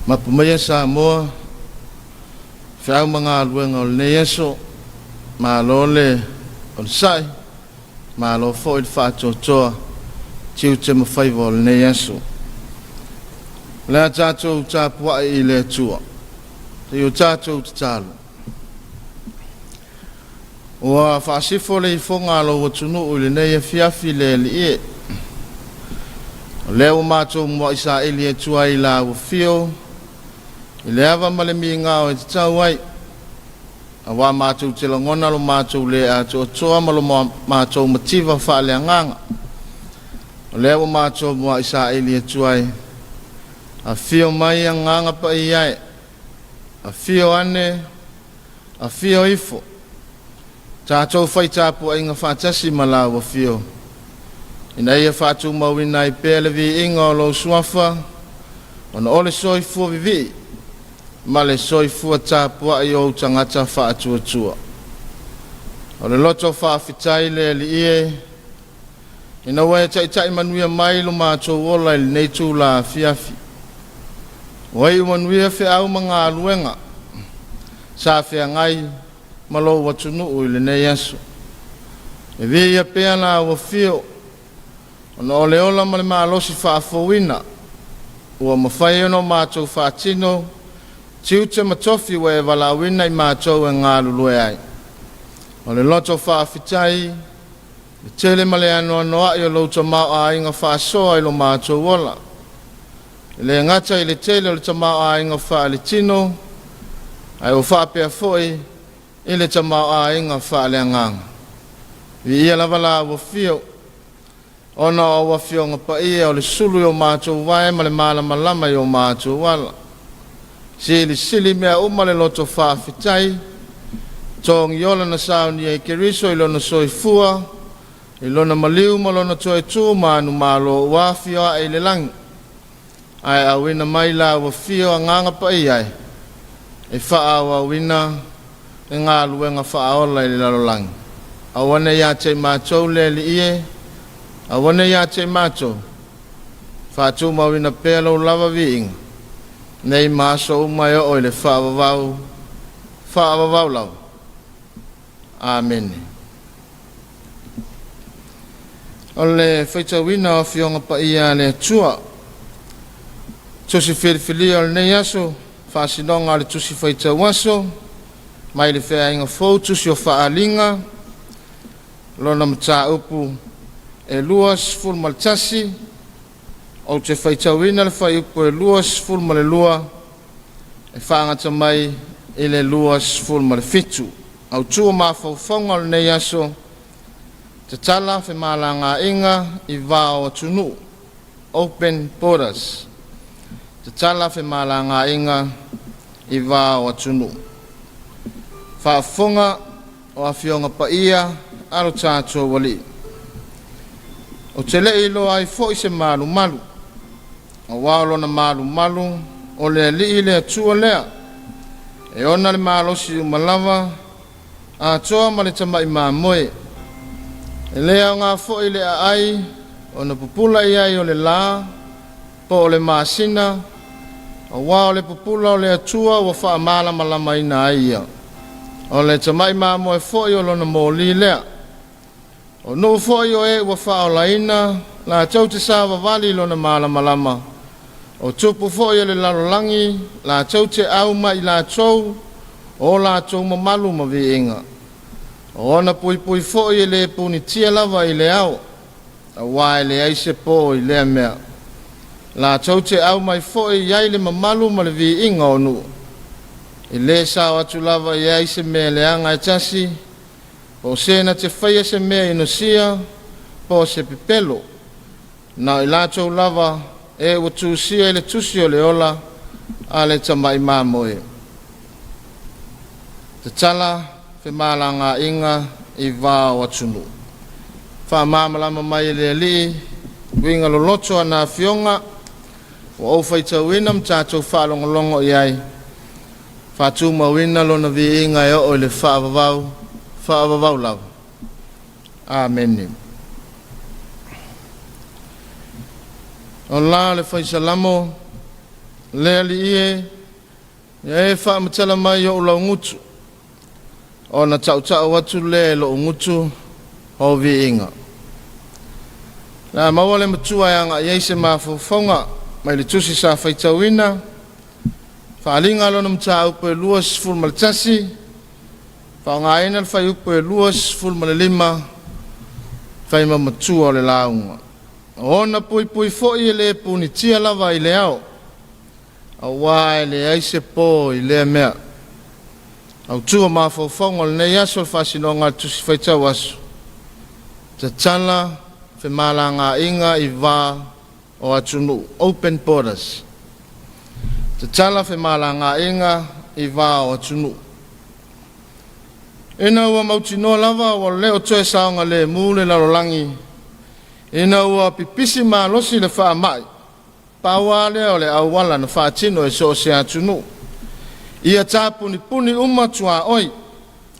Mapumaya Samoa Whiau mga luenga o le Yeso ma lo le o le sai ma lo fo il whātotoa tiu te mawhaiva o le Yeso lea tātou tāpua i le tua te o tātou te tālu ua whaasifo le i whonga lo wa tunu o le nei e fiafi le li e leo mātou mua isa ili e tua i la wafio I le awa male mi ngāo e te tau ai. A wā mātou te langona lo mātou le a to toa malo mātou mativa wha le nganga. O le awa mātou mua isa ili e tuai. A fio mai a nganga pa i ai. A fio ane. A fio ifo. Tātou whai tāpu a inga whātasi malau a fio. Ina ia whātou mawina I pēle vi inga o lo suafa. Ona ole soi fua vivi. Ma le soifua tāpua I o tangata whātuatua. O le loto whāwhitai le li ie. Ina wai tai manuia mai lo mātou ola I nei tū la fiafi. Wai manuia whi au mga aluenga. Sa whia ngai malo watunu ui le nei aso. E vi ia pēa la wa fio. Ona ole ola ma le maalosi whaafowina. Ua mawhai ono mātou whaatino. Tiu te matofi wa e walawina I mātou e ngā lulue ai. O le loto whaafitai, le tele male anoa noa I o louta mau a inga whaasoa I lo mātou wola. Le ngata I le tele o le tamau a inga wha le tino, ai o whaapea foi I le tamau a inga wha le anganga. Vi ia lava la wafio, ona o wafio ngapa ia o le sulu o mātou wae ma le malama I o mātou wala. Sili mea umale loto whaafitai, tōng I ola na sauni e keriso I lona soifua, I lona maliu ma lona toe tū manu malo wafio a le langi. Ai awina mai la wafio a nganga pa I ai, e wha awa wina e ngā luenga wha aola I le lalo langi. Awane ia te mātou le li ie, awane ia te mātou, wha tū mawina pēlo lava vi inga. Nei maso umai o le whaavavau lau. Amen. O le whaitawina o fionga pa ia le tua. Tusi whirwhili o le nei aso, whaasinonga le tusi whaitawaso, mai le whea inga fau tusi o whaalinga, lona mta upu e luas fulmaltasi, o te whaitawina le whai upo e luas fulma le lua, e whaangata mai I le luas fulma le fitu. Au tua mawhauwhaunga le nei aso, te tala whi malanga inga I vāo tunu, open borders. Te tala whi malanga inga I vāo tunu. Whaafonga o a whionga pa ia, alo tātua wali. O te le ilo ai fo I se malu malu. A wālo na malu o le li le tua lea. E ona le malosi umalawa, a toa ma le tamai māmoe. E lea ngā fo I le ai, o na pupula I ai o le la, po o le māsina, a wā o le pupula o le atua wa wha amala malama ina aia. O le tamai māmoe fo I o lona mōli lea. O no fo I o e wa wha o la ina, la tau te sāwa wali lona malama. O tupu fo I le lalolangi, la tau te au mai la tau, o la tau mamalu ma vi inga. O ona pui fo I le puni tia lava I le au, a wai le aise po I le mea. La tau te au mai fo I yai le mamalu ma le vi inga o nu. I le sao atu lava I aise mea le anga e tasi, po sena te whaia se mea inosia, po se pipelo. Na I la tau lava, e o tūsia le tusi o le ola a le tamai māmoe. Te tala, whi mālanga inga I vāo atunu. Wha māmalama mai le li, winga lo loto ana fionga, o au whaitawina mtātou whaalongolongo I ai. Whātū mawina lona vi inga e o le whaavavau lau. Amen. O la le whaisalamo, le li e fa matala mai o lo ngutu o na tau watu le lo ngutu o vi inga na mawale matua yanga yeise mafofonga mai le tusi sa faitawina falinga lo nam tau pe luas ful maltasi fa ngaina fa yu pe luas ful malima fa ima matua le launga ona pui fo le puni tia lava i le ao awai le aise po i le mea au tua mafofonga le nei aso fasinonga tusi faitawasu te tala fe malanga inga i va o atunu open borders te tala fe malanga inga i va o atunu ina ua mautino lava o leo toe saonga le mule lalolangi ina ua pipisi malosi le faa mai pawa leo le awala na faa tino e so se atunu ia tapuni puni umatua oi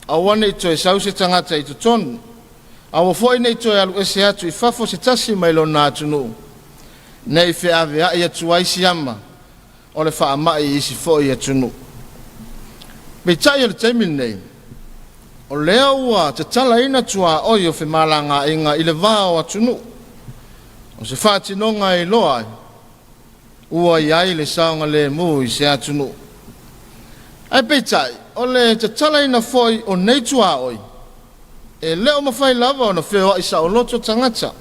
awane i toe sause tangata i tutonu awa foi nei toi alu ese atu i fafo se tasi mai lo na atunu nei fe ave a ia tuai siama o le faa mai isi foi atunu me tai le taimin nei o lea ua te tala ina tua oi o fe malanga inga i le vao atunu o se faa tinonga i loa ua iai le saonga le mu i se atunu ai peitai o le te tala ina foi o nei tua oi e leo mawhai lava o na wheo isa o loto tangata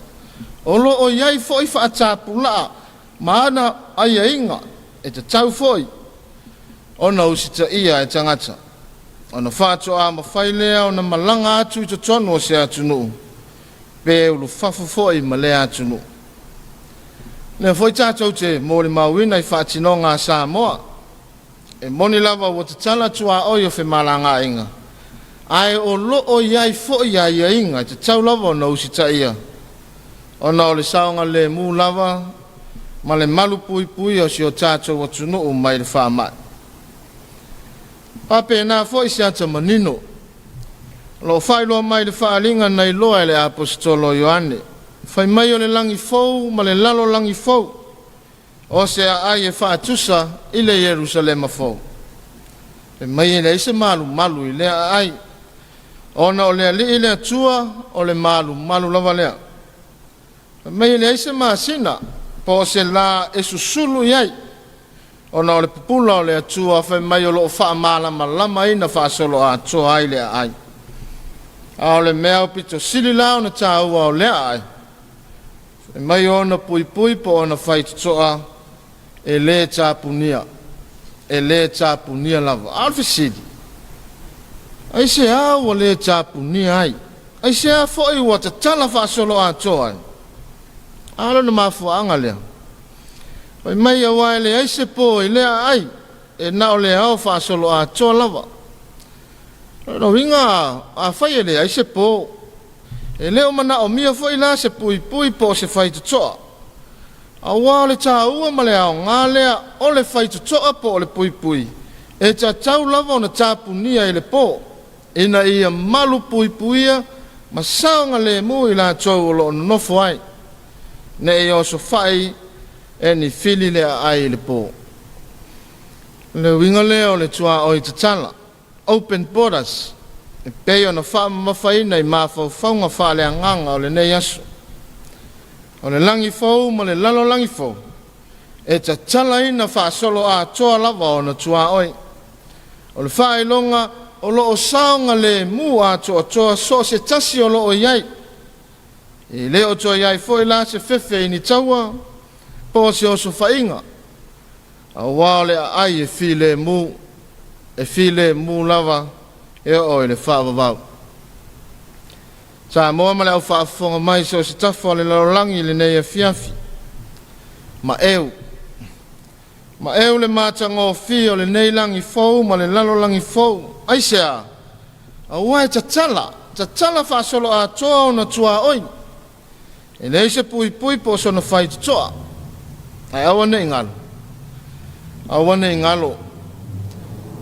o lo o iai foi wha atapula maana aia inga e te tau foi o na usita ia e tangata o na whātua a mawhai lea o na malanga atu i te tonu o se atunu pe ulu whafu foi ma lea atunu ne foi tātou te mōri mawina i whātinonga sa moa e moni lava o te tala tua oi o whi malanga inga ai o lo o iai fo iai inga te tau lava o na usita ia o na o le saonga le mu lava ma le malu pui o si o tātou o tunu o mai le whamai pape na fo i siata manino lo whailo mai le whaalinga nei loa le apostolo Ioane whai mai o le langi fau ma le lalo langi fau o se ai e whaatusa i le Jerusalema fau e mai le ise malu i le ai ona o le ali le tua o le malu lava lea mai le ise masina po se la e susulu iai ona o le pupula o le tua fa mai o lo fa mala malama ina fa solo a to ai le ai a le mea pito sili la ona ta o le ai mai ona pui po ona fai toa e le tapunia lava alfisidi ai se a o le tapunia ai se a foi o te tala fa solo a toa alo na mafu angale pai mai a wale ai se po i le ai e na o le au fa solo a toa lava no winga a fai le ai se po e leo mana o mia foi la se pui po se fai toa a wale ta ua male au ngale o le fai toa po le pui e ta tau lava o na tapunia i le po ina ia malu puipuia ma saonga le mu i la tau o lo nofo ai ne e o so fai e ni fili le ai le po le winga leo le tua o i tatala open borders e peo na wha mawhaina i mawhau whaunga wha le anganga o le nei aso o le langi fau ma le lalo langi fau e tatala ina wha solo a toa lava o na tua oi o le wha ilonga o lo o saonga le mu a toa so se tasi o lo o iai e le o toa iai foi la se fefe i ni taua po se o so whainga a wale a ai e file mu lava e o le whaavavau sa moa male au whaafonga mai se o se tafo le larolangi le nei e fiafi ma eu le matanga o fi o le nei langi fau ma le lalo langi fau ai sea a wai tatala fa solo a toa na tua oi e nei se pui po so na fai toa ai awane ingalo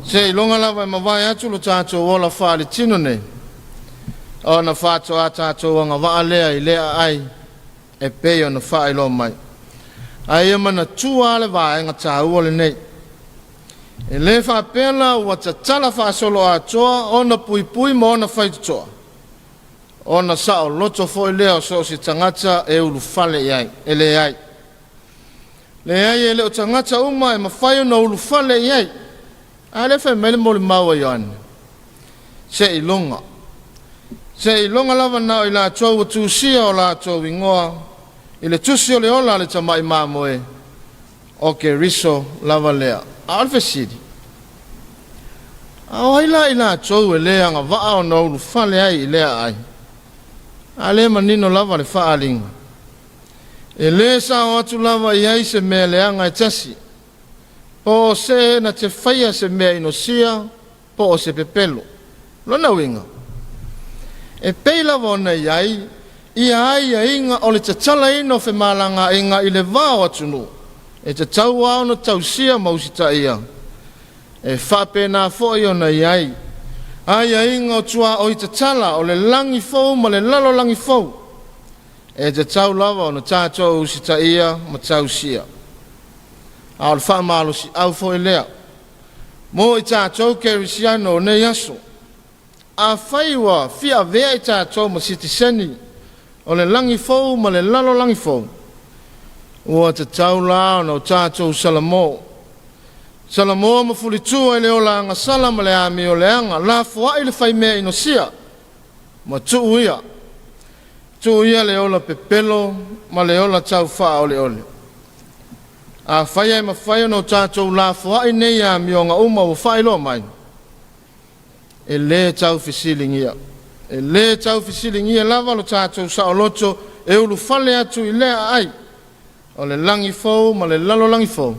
se longa lava ma vai atu lo tato wola fa le tino nei o na fa toa tato nga va alea i lea ai e peo na fa ilo mai ai mana tua le va nga ta o le nei E le whapela ua tatala whaasolo atoa, ona pui pui ma ona whaitutoa. Ona sao loto fo leo so si tangata e ulu fale iai, ele iai. Le ai ele o tangata uma e mawhaio na ulu fale iai. A le whai mele mole maua iane. Se ilonga. Se ilonga lava nao i la atoa ua tuusia o la atoa ingoa. I le tusi o le ola le tamai mamoe. O ke riso lava lea. A alfe sidi. A waila i la atoa e lea nga waa o na ulu fale ai i lea ai. Ale manino lava le faalinga. E le sa o atu lava i ai se mea leanga e tasi. Po o se na te whaia se mea inosia, po o se pepelo. Lona winga. E pei lava o na i ai, i ai a inga o le tatala ino fe malanga inga i le vao atu nu. E te tau ao no tau sia mausita ia. E whape na fo i o na i ai. Ai a inga o tua o i te tala o le langi fau ma le lalo langi fau. E te tau lava o na tātou usita ia ma tau sia. A o le wha malo si au fo i lea. Mo i tātou kerisiano o ne yaso. A whaiwa fia vea i tātou ma sitiseni o le langi fau ma le lalo langi fau. Ua te tau lao na o tātou salamo. Salamo ma fulitua i leo la anga salama le ami o le anga. La fua i le fai mea ino sia. Ma tuu ia. Tuu ia le ola pepelo. Ma le ola tau faa ole ole. A fai ai ma fai o no tātou la fua i nei ami o nga uma o fai lo mai. E le tau fisiling ia. E le tau fisiling ia lava lo tātou sa o loto. E ulu fale atu i lea ai. O le langi fau ma le lalo langi fau.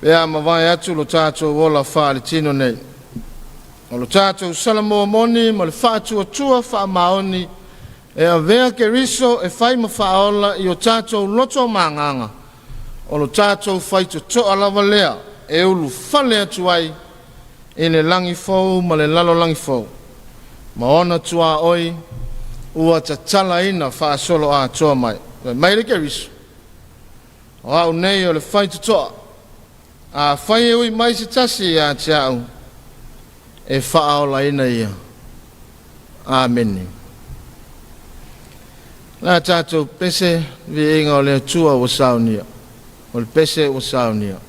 Pea ma vai atu lo tātou wola wha le tino nei. O lo tātou salamo moni ma le wha atua tua wha maoni. E a vea ke riso e whai ma wha ola i o tātou loto manganga. O lo tātou whai to toa lava lea. E ulu whale atu ai. E le langi fau ma le lalo langi fau. Ma ona tua oi. Ua ta tala ina wha solo a toa mai. Mai le ke riso. O au nei o le whai to toa. A whai ui mai se tasi a te au. E whaaola ina ia. Amen. Nā tātou pese vi inga o le tua o saunia. O le pese o saunia.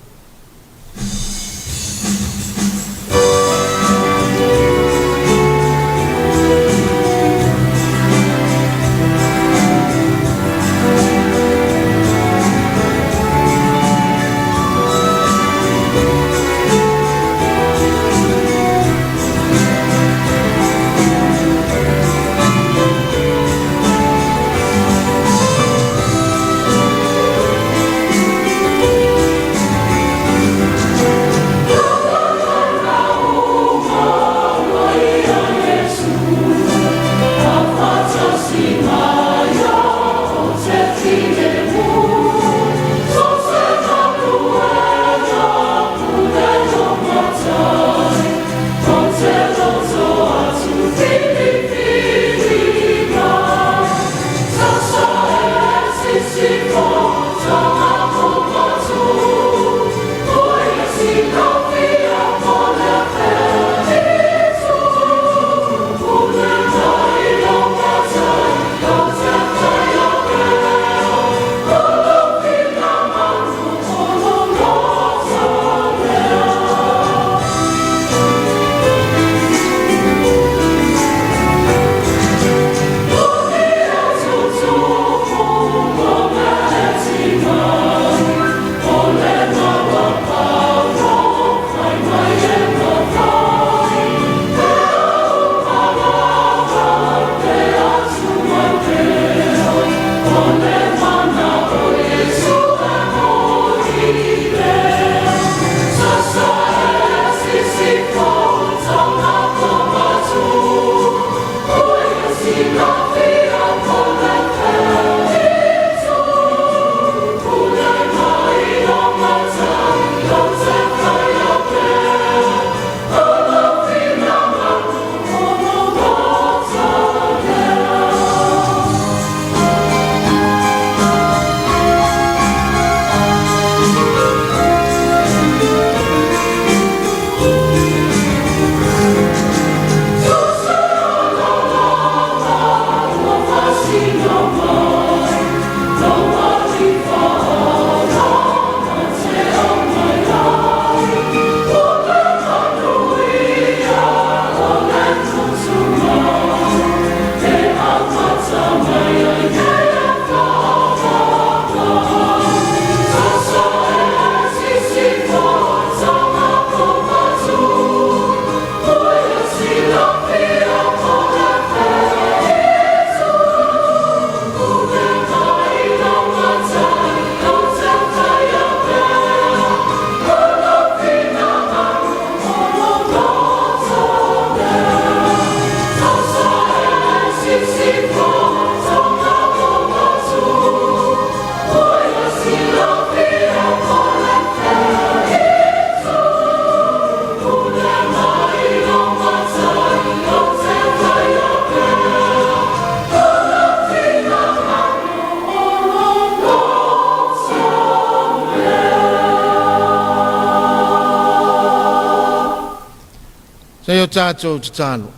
Sa yo tātou te tālo.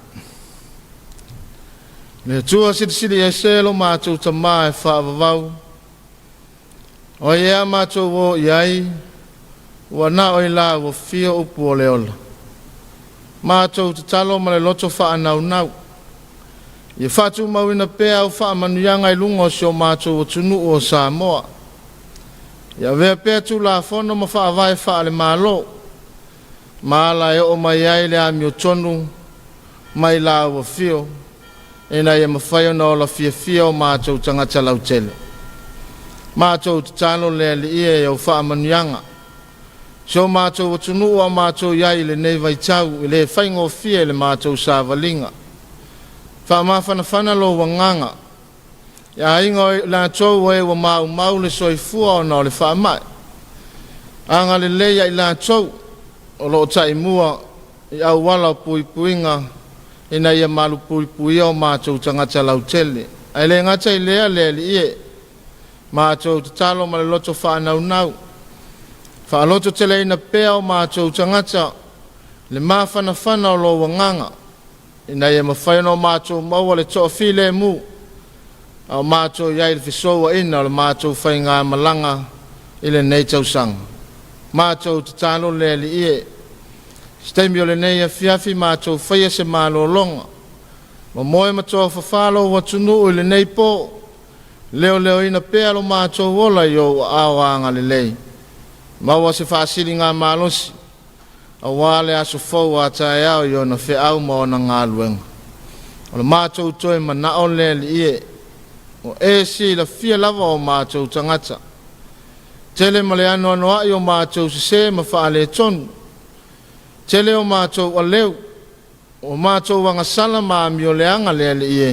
Le tua siri e selo mātou ta mā e whaavavau. O ea mātou o iai, ua na o i la ua fia upu o leola. Mātou te talo ma le loto wha nau nau. Ia whatu mawina pēa au wha manuianga i lungo si o mātou o tunu o Samoa. Ia vea pēa tu la whono ma wha avai wha le mālo. Māla e o mai ai le ami o tonu, mai la ua fio. Ena ia mawhaio na o la fia fia o mātou tangata lau tele. Mātou te talo le li ia e au wha manuianga. Si o mātou o tunu o mātou iai le nei vai tau, i le whaingo fia le mātou sa valinga. Whaamawhanawhana lo wanganga. Ia ingo la tau e wa mau le soifua o na le whaamai. Anga le leia i la tau o lo tai mua i au wala o puipuinga ina ia malu pui o mātou tangata lau tele. Ai le ngata i lea le li ie. Mātou te talo ma le loto whanau nau. Whaaloto tele ina pēa o mātou tangata le mawhanawhana o lo wanganga. Ina ia mawhaina o mātou maua le toa file mu. Au mātou iai le fisoua ina o le mātou whainga malanga i le nei tausanga. Mātou te talo le li ie. Steimi o le nei a fiafi mātou whaia se mālo longa. Ma moe matoa whawhalo wa tunu o le nei po. Leo ina pēa lo mātou wola i o aoanga le lei. Maua se whaasiri ngā mālosi. A wale aso fau a tae au i o na whi au ma o na ngā luenga. O le mātou toi ma na o le li ie. O e si la fia lava o mātou tangata. Tele ma le anu ai o mātou se ma whaale tonu. Tele o mātou a leu. O mātou wanga sala ma mi o le anga le li ie.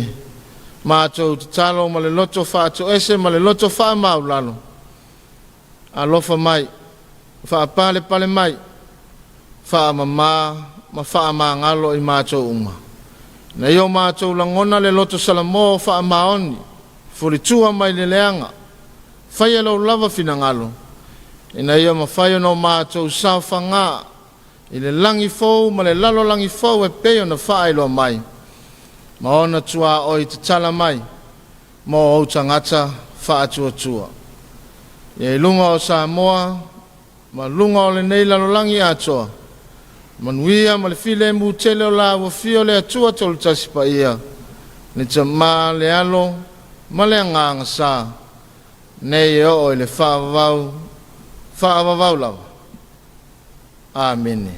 Mātou te talo ma le loto whaato ese ma le loto wha maulalo. A lofa mai. Wha pale pale mai. Wha ma wha ngalo i mātou uma. Na i o mātou langona le loto salamo wha maoni. Furi tua mai le leanga. Whaia lau lava fina ngalo. Ina i o mawhaio no mātou sao whanga. I le langi fau ma le lalo langi fau e peo na wha ilo mai. Ma ona tua o i te tala mai. Mo o tangata wha atua tua. Ia i lunga o Samoa. Ma lunga o le nei lalo langi atoa. Manuia ma le file mu tele o la wa fio le atua tolu tasipa ia. Ni ta ma le alo, ma le anganga sa. Nei e o le whaavavau lava. Amen.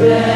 So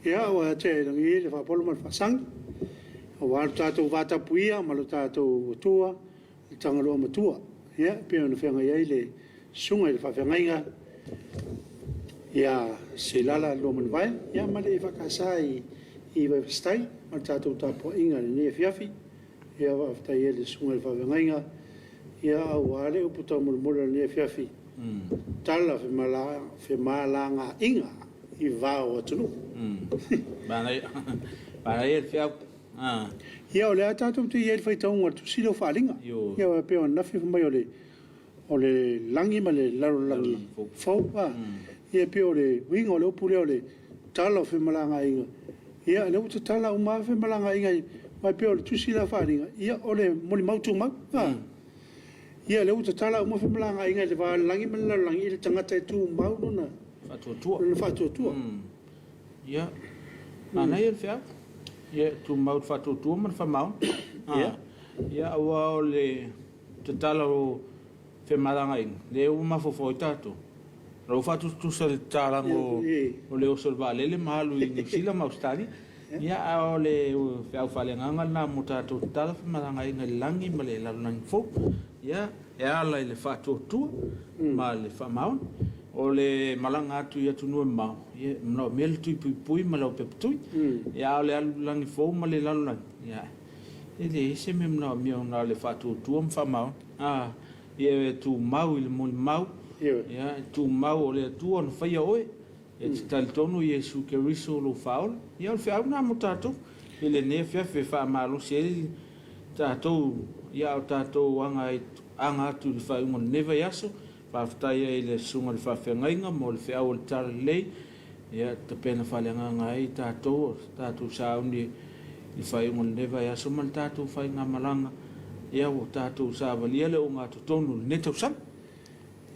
Ia wa te langi le whapolo ma whasang. O alu tātou wātapuia, ma lo tātou tua, le tangaroa matua. Ia, pia na whenga iai le sunga i le whawhengainga. Ia, se lala lo manwai. Ia, ma le whakasa i wawastai, ma tātou tāpua inga le nea fiafi. Ia, wawastai e le sunga i le whawhengainga. Ia, au ale uputau mula le nea fiafi. Tala whemalanga inga i vāo atunu. Bana e fiau. Ia o le tātou te iei whai taunga tu silo whaalinga. Ia o peo nafi whamai o le langi ma le laro langi. Fau. Ia peo le winga o le upure o le tala o whemalanga inga. Ia le uta tala o maa whemalanga inga mai peo le tu silo whaalinga. Ia o le moli mautu mau. Ia le uta tala o maa whemalanga inga le wā langi ma le laro langi i le tangata e tu mau nuna. Whatuatua. Ia. Ana e fiau. Ia tu mau whatuatua man whamau. Ia awa o le te tala o whemaranga inga. Le o mafofo i tātou. Rau whatutusa le tārango o le oso le wālele mahalu i New Zealand Australia. Ia o le whiau whalenganga nā mo tātou te tala whemaranga inga le langi ma le lalunangi fo. Ia ala i le whatuatua ma le whamau. O le malanga atu i atu nua mau. Ia mnau mele tui pui ma lau peputui. Ia o le alu langi fo ma le lalu langi. Ia. Ele ese me mnau mia una le whatu tua mwhamau. Ia tu mau i le moni mau. Ia tu mau o le tua na whaia oe. E te talitonu Iesu ke riso lo whaola. Ia o le whiau nā mo tātou. Ele ne whiawhi wha malo se tātou. Ia o tātou anga atu le whaiunga neva yaso. Whaftaia i le sunga le whawhengainga mo le whiau o le tala lei. Ia te pena whalenga ngai tātou sauni i whaiunga le neva yaso man tātou whainga malanga. Ia o tātou sāwalia le o ngā tutonu le netau san.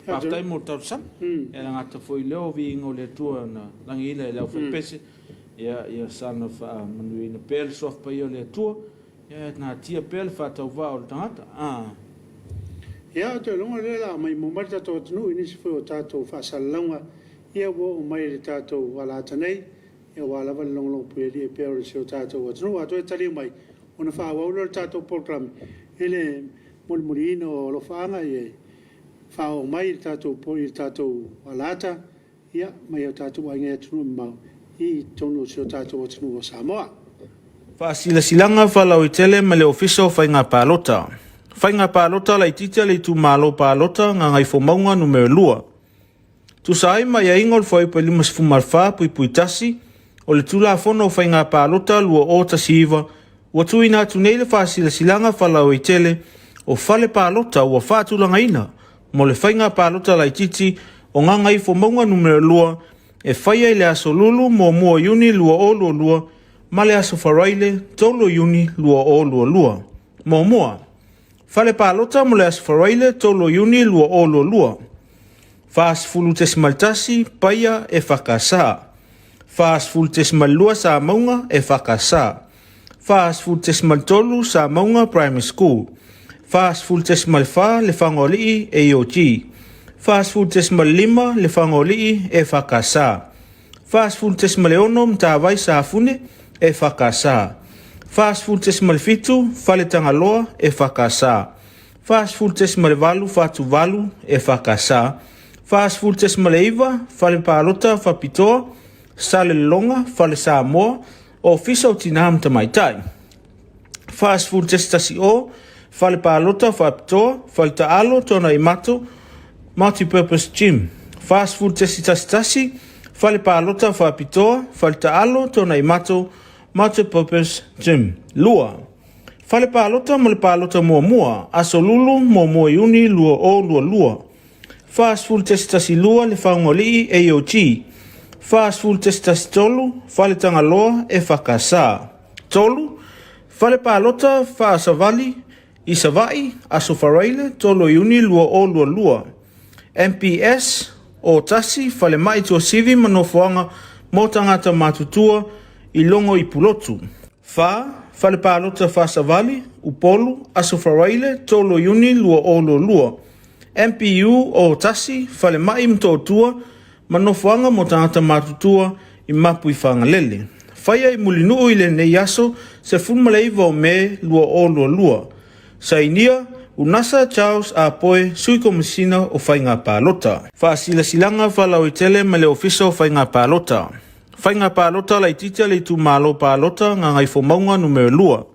Whaftai mo tau san. Ia ngā tawhoi leo vi ingo le tua na langi ila e lau whapese. Ia sana manuina pēle sofa i o le tua. Ia nā tia pēle whatau wā o le tangata. Ia te longa le la mai mo mai tātou atunu inisi fo tātou whaasalanga. Ia wo o mai le tātou wala tanei. Ia wala wala longa pui e pēo le seo tātou atunu. Ato e tali mai. Ona whaawau le tātou program. Ele mori ino o lo whaanga i whao mai le tātou poi le tātou walata. Ia mai o tātou ainga atunu mau. I tono seo tātou atunu o Samoa. Whaasila silanga whalau i tele ma le ofiso whainga pālota. Whainga pālota lai tita le tu mālo pālota ngā ngai whomaunga numero lua. Tu saai mai a ingol whai pa limas fumarwha pui tasi o le tula whono whainga pālota lua o tasiiwa ua tuina tu nei le whaasila silanga whalau i tele o whale pālota ua whaatulanga ina mo le whainga pālota lai titi o ngā ngai whomaunga numero lua e whaia i le aso lulu mo mua iuni lua o lua lua ma le aso wharaile tolo iuni lua o lua lua. Mo mua. Fale pālota mo le asfaraile tolo iuni lua o lua lua. Fas fulu tesmaltasi paia e whakasa. Fas fulu tesmalua sa maunga e whakasa. Fas fulu tesmaltolu sa maunga primary school. Fas fulu tesmalfa le whangolii e IOG. Fas fulu tesmalima le whangolii e whakasa. Fas fulu tesmaleono mtawai sa afune e whakasa. Fast food tesmal fitu, fale tangaloa e whakasa. Fast food tesmal valu, fatu valu e whakasa. Fast food tesmal eiva, fale pālota, whapitoa, sale longa, fale Samoa, o fisa o tinam tamaitai. Fast food testasi o, fale pālota, whapitoa, fale taalo, tona imato, multi-purpose gym. Fast food testasi, fale pālota, whapitoa, fale taalo, tona imato, multi-purpose gym. Lua. Fale pālota mo le pālota mua aso lulu mo iuni lua o lua lua. Fast food testasi lua le whaongolii AOG. Fast food testasi tolu, fale tangaloa e whakasa. Tolu, fale pālota whaasavali i savai aso wharaile tolo iuni lua o lua lua. MPS o tasi fale mai tua sivi manofuanga mo tangata matutua i longo i pulotu. Fale pālota whaasavali, upolu, aso wharaile, tolo iuni, lua o lua. MPU o tasi, fale mai mtotua, manofuanga mo tangata matutua i mapu i whangalele. Whaia I mulinu I le nei aso se fulmaleiva o me lua o lua. Sainia, Unasa Charles a poe sui komisina o whainga pālota. Whaasila silanga whalau I tele ma le ofisa o whainga pālota. Whainga pālota lai titia le tu malo pālota ngā ngai whomaunga numero lua.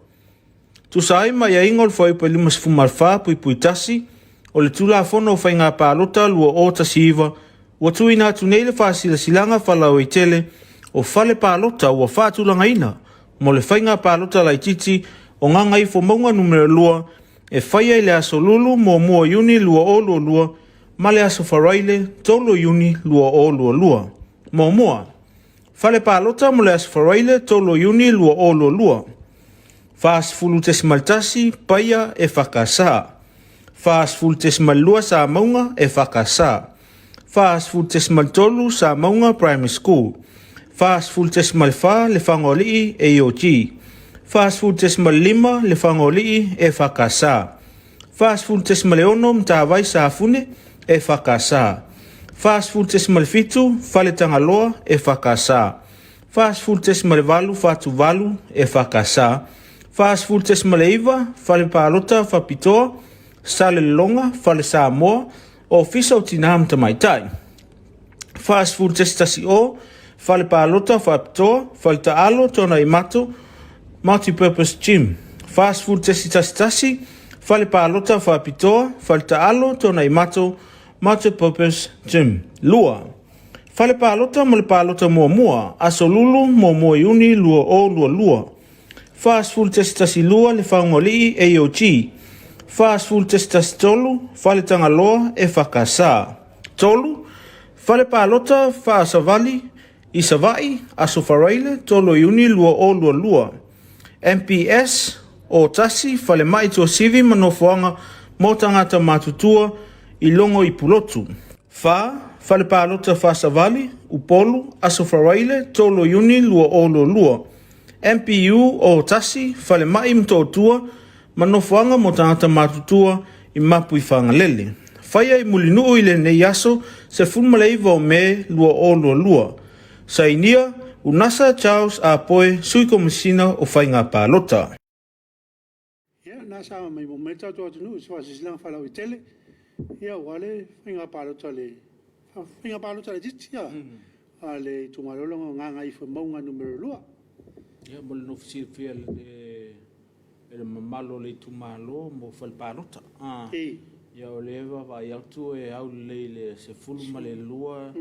Tu sai mai a ingol whai pa limas fumarwha pui pui tasi o le tula fono o whainga pālota lua o tasi iwa ua tuina atu nei le whaasila silanga whalau I tele o whale pālota ua whaatulanga ina mo le whainga pālota lai titi o ngā ngai whomaunga numero lua e whaia I le aso lulu mo mua iuni lua o lua ma le aso wharaile tolo iuni lua o lua. Mo mua, whale pālota mo le aso wharaile tolo iuni lua o lua. Whaas fulu tesimaltasi paia e whakasa. Whaas fulu tesimalua sa maunga e whakasa. Whaas fulu tesimaltolu sa maunga primary school. Whaas fulu tesimalwha le whangolii e IOG. Fast food tesimal lima le whangolii e whakasa. Fast food tesimal ono mtawai sa afune e whakasa. Fast food tesimal fitu whale tangaloa e whakasa. Fast food tesimal valu fatu valu e whakasa. Fast food tesimal iwa whale pālota whapitoa sale longa whale Samoa o fisa o tinam tamaitai. Fast food testasi o whale pālota whapitoa whale taalo tona I mato multi-purpose gym. Fast food tasi, whale pālota whapitoa, whale taalo tona I mato, multi-purpose gym. Lua. Whale pālota mo le pālota mua, aso lulu mo mua iuni lua o lua. Fast food tasi lua le whangolii AOG. Fast food tasi tolu, whale tangaloa e whakasa. Tolu, whale pālota whaasavali, I savai, aso wharaile, tolo iuni lua o lua. MPS o tasi whale mai tua sivi manofoanga mo tangata matutua I longo I pulotu. Whale pālota whaasavali, upolu, aso wharaile, tolo iuni lua o lua. MPU o tasi whale mai mtotua manofoanga mo tangata matutua I mapu I whangalele. Whaia I mulinuu I le nei aso se fulmaleiva o me lua o lua. Sainia, Unasa Charles a poe sui komisina o whainga pālota. Ia, nasa mai mo meta to atu so asisilang whalau I tele. Ia, wale whainga pālota le. Whainga pālota le titia. A le tumalolonga ngā ngai whamaunga numero lua. Ia, mo le nofisir fia le mamalo le tumalo mo whale pālota. Ia, o le ewa vai autu e au le se fulu ma le lua.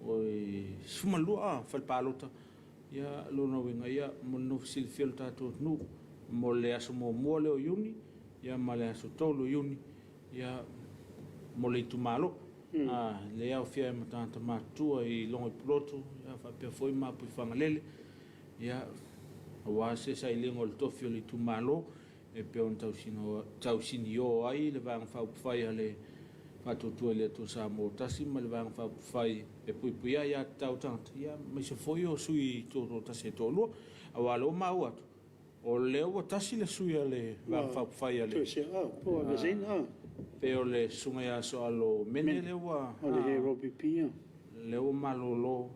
Oi suma lua fal palota ia lona winga ia mo no sil fiel tato nu mo le aso mo le o yuni ia ma le aso tolo yuni ia mo le tumalo le au fia matanta matua I longo ploto ia fa pe foi ma pu fangalele ia wa se sai lengo le tofio le tumalo e pe on tau sino ai le vang fa fai ale Matutua le to sa mo tasi ma le vang fa fai e puipuia ia tau tanta ia mai se foi o sui to tasi to lo awalo mau atu o leo tasi le sui ale vang fa fai ale po magazine pe o le sunga ia so alo mene le wa o le hero pipia leo malolo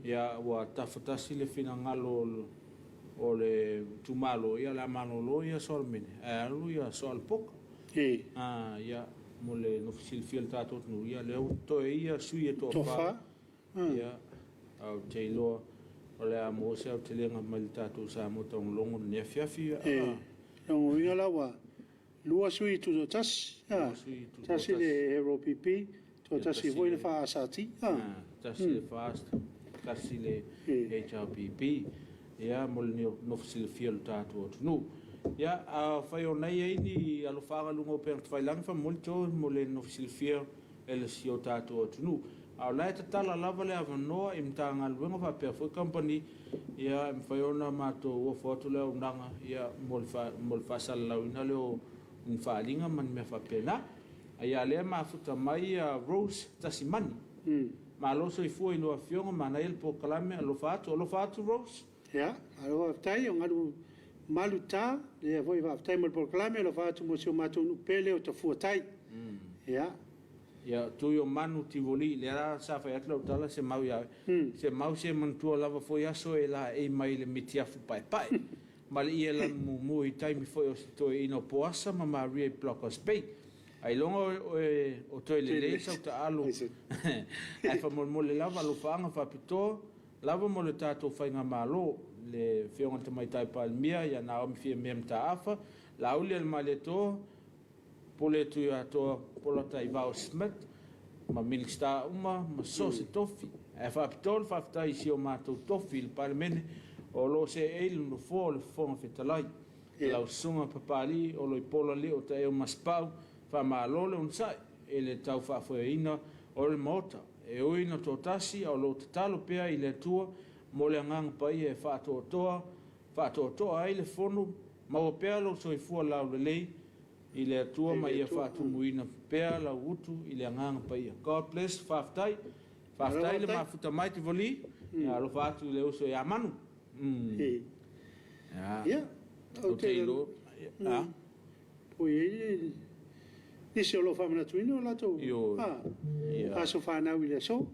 ia wa tafutasi le fina ngalo o le tumalo ia la manolo ia so mene alu ia so al pok ia mo le no sil fiel tato no ia le to ia sui e to fa ia au teilo o le amo se au telenga mal tato sa mo tong longo ne fiafi no ia la wa lua sui tu tas tas le hero pp to tas voi le fa asati tas le fast tas le HRPP ia mo le no sil fiel tato no ia a fai o nei ai ni alo fanga lungo pe fai lang fa molto mo le no silfia el sio tato tunu a la tala lava le avano im tanga lungo fa pe fo company ia fai ona mato o foto le unanga ia mol fa sal la ina le un fa linga man me fa pena ia le ma futa mai rose tasimani ma lo so I fu no afionga mana el po kalame lo fa rose ia alo tai ngadu maluta le voi va tai mo proclame lo fa tu mo sio mato no pele o to fuatai ia ia tui o manu tivoli le ra sa fa atlo tala se mau ia se mau se mantua lava foi aso e la e mai le mitiafu pai pai ma le ia la mu i taimi foi o se toi ino poasa ma Maria Blockers Bay ai longo o toi le sa ta alu ai fa mo le lava lo fanga fa pito lava mo le tato fa nga malo le fionga te mai tai palmia ia na o mi fie mem ta afa la uli al maleto pole tu ya to polo tai va Smith ma milsta uma ma so se tofi e fa pito fa tai si o ma to tofi il palmene o lo se el no fo le fo fetalai la sunga papali o lo polo le o te o maspau fa malo le un sai ele tau fa ina o le mota e o ina to tasi o lo talo pea i le tua mo le ngang pai e fa to ai le fonu ma o pea lo so i fu la le i le tua ma ia fa tu muina pea la utu i le ngang pai God bless fa tai le ma futa mai ti voli ya lo fa tu le uso ya manu ya o te lo Poi ni se lo fa mana tuino la to. So fa na wi le so.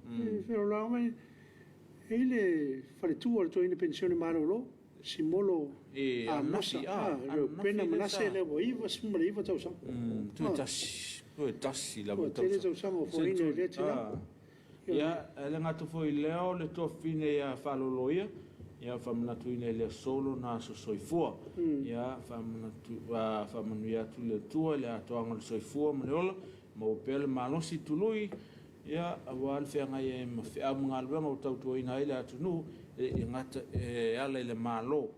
Pero la mai ele fare tu o to in pensione marolo simolo nosi pena manase le voi va smri va to so. Tu tassi la to so samo fo in le tira. Ya le ngato foi leo le to fine ya faloloia. Ya famna tu ine le solo na so soifua ya famna ya tu le tua le atoanga le soifua mleola mo pel malosi tului ya awal fe ngai ma fe amungal ba mo tau tu ina ile atunu e ngata ala le malo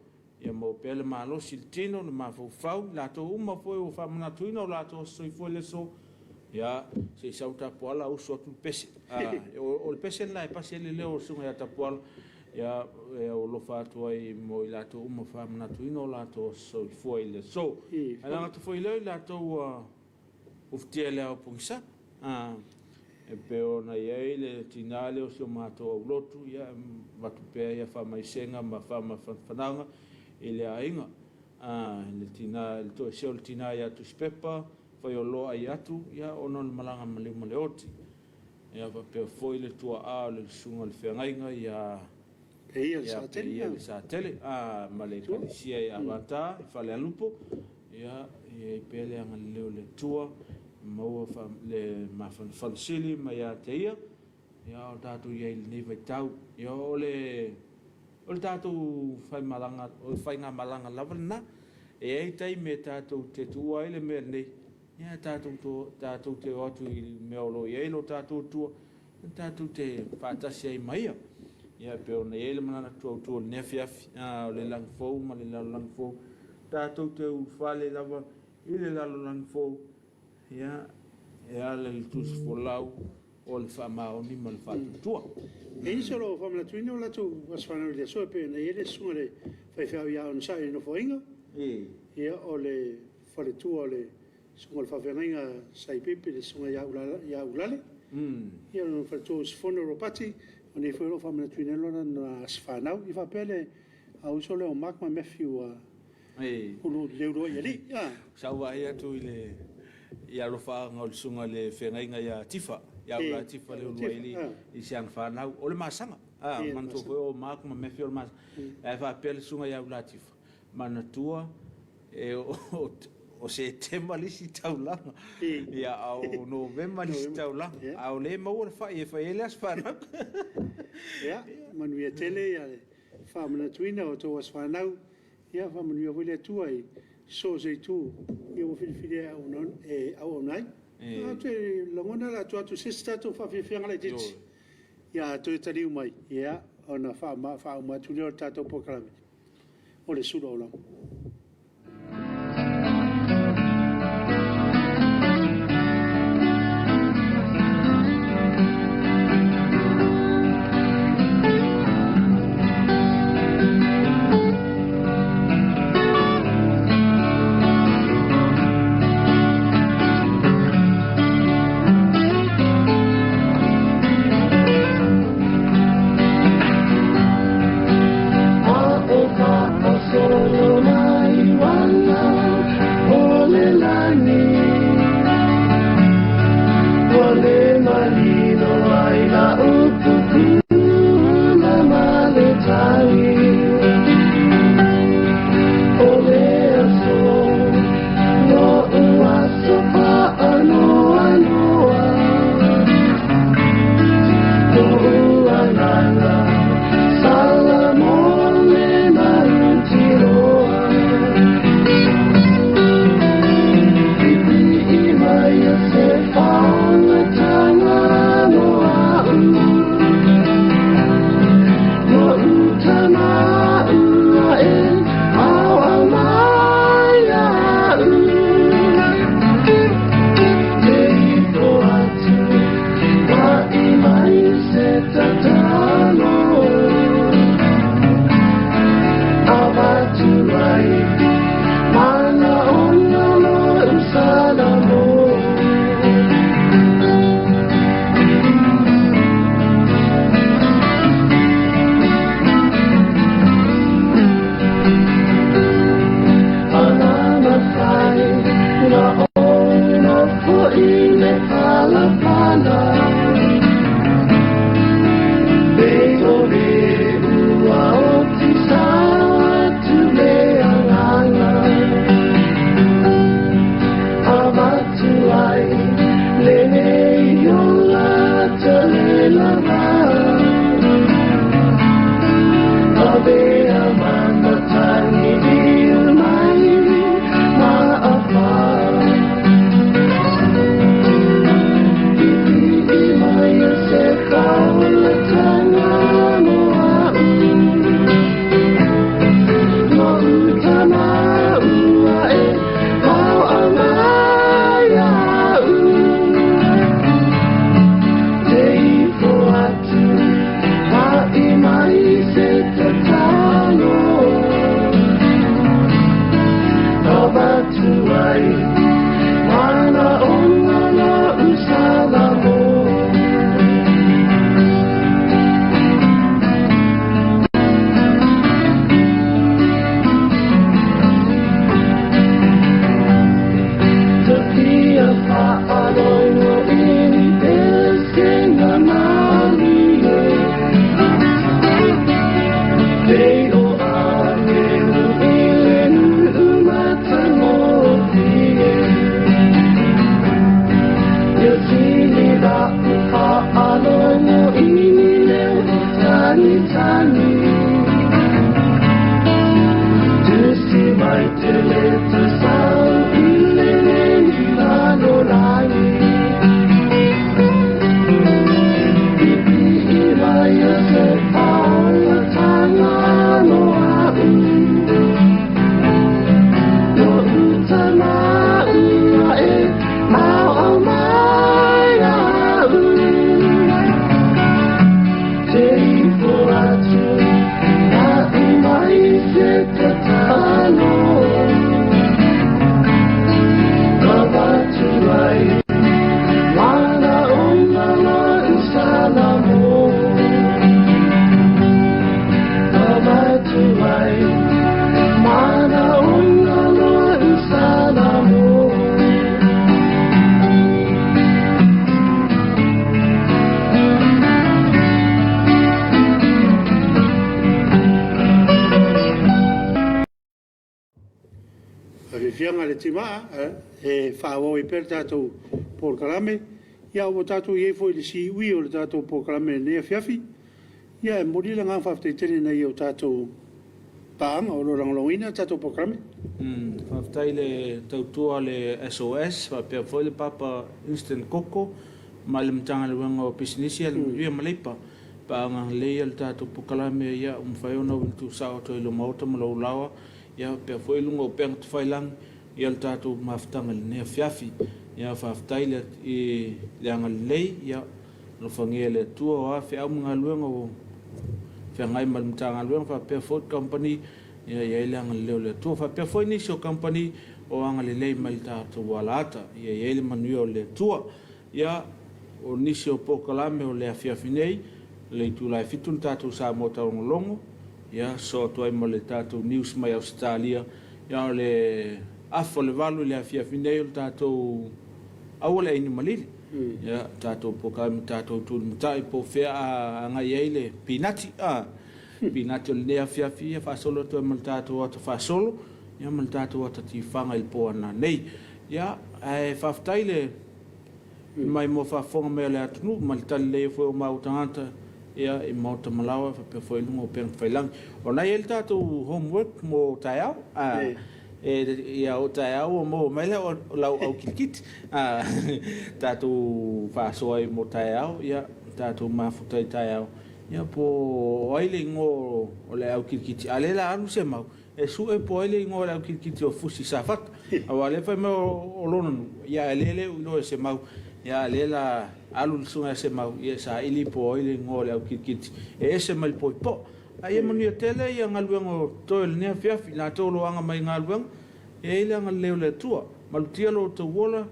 ya mo pel malosi tino ma fo fau la to uma foi o famna tu ina la to soifua le so ya se sauta pola o so tu pese o le pese la pase le leo so ya tapola ya o lo fatu ai mo i lato uma fa mana tu ino lato so foi le so ala to foi le lato uftiele o pungsa e pe ona ye le tinale o so mato lotu ya vatu pe ya fa mai senga ma fa ma fananga ile ainga le tina le to se o tina ya tu spepa foi o lo ai atu ya onon malanga male oti ya pe foi le tua le sunga le fengainga ya sa tele ma le polisia ya bata fale alupo ya e pele ang le tua mo fa le ma fan sili ma ya teia ya o tatu ye ni vai tau ya o tatu fai malanga o fai nga malanga lavana e ai tai me tatu te tua ile me nei ya tatu te o tu me o lo ye lo tatu te fatasi ai mai ya pe ona ele mana tu ne fiafi le lang fo ma le lang fo tato te u fale lava ile la lang fo ya le tus fo lau o le fama o ni mal fa tu e solo fa la tuino la tu was fa le so pe ne ele sure fa fa ya on sai no fo inga ya o le fale tu o le so fa venga sai pipi le so ya ulale ya no fa tu sfono ropati Oni foi lo famna tuinelo na sfanau I fa pele au solo o makma mefiu ulu leuro yeli sa wa ia tu ile ia lo fa ngol sunga le fenga ya tifa ya la tifa le ueli I siang fanau o le masanga man to foi o makma mefiu mas e fa pele sunga ya la tifa mana tua e o se tema lisi taulanga ia au november lisi taulanga au le mo fa ele as fanau ya manu ia tele ya fa mana tuina o to was fanau ya fa manu ia vile tuai so se tu ia mo fili au non au nai te longona la tu sister to fa fi ngala dit ya to tali mai ya ona fa ma tu le tato pokalame o le sudo la Luna Fianga le tima e whaavo i per tātou porkalame. Ia o tātou i e fo i le si ui o le tātou porkalame nea fiafi. Ia e morila ngā whaftai tene nei o tātou paanga o lo ranglongina tātou porkalame. Whaftai le tautua le SOS, whapea foi le papa Instant Koko, ma le mtanga le wanga o pisinisi al uia maleipa. Paanga leia le tātou porkalame ia umwhaiona o tu sao to ilo mauta ma lau lawa. Ia pe foi lunga o penga tu failang ia le tātou maftanga le nea fiafi ia whaftai le i le anga lei ia lo whangia le tua o a whea mga luenga o whea ngai malimtanga luenga whapea foi company ia le anga leo le tua whapea foi nisi o company o anga le lei mai tātou walata ia le manuia o le tua ia o nisi o pokalame o le a fiafi nei le tu lai fitun tātou sa mo taurongolongo ia so to ai mo le tātou news mai Australia ia le afo le valu le afiafi nei o tātou awale ini malili ia tātou pokami tātou tūlu mutai po whea a ngai ei le pinati pinati o le nea afiafi ia whasolo to ai mo le tātou ata whasolo ia mo le tātou ata tifanga il po ana nei ia e whaftai le mai mo whafonga mea le atunu ma le tali le fo o mautangata ia i mauta malawa pe foi lungo pen failang ona el tatu homework mo taiao ia o taiao mo mele o lau au kit tatu fa soi mo taiao ia tatu mafuta taiao ia po oile ngo o le au kit ale la anu se mau e su e po oile ngo le au kit o fusi safat awale fa mo o lonu ia lele no se mau ia lela alu sunga se mau ia sa ili po ile ngole au kit e se mal po ai mani tele ia ngaluengo toil ne fiafi na tolo anga mai ngalueng e ile ngal le tua mal tialo to wola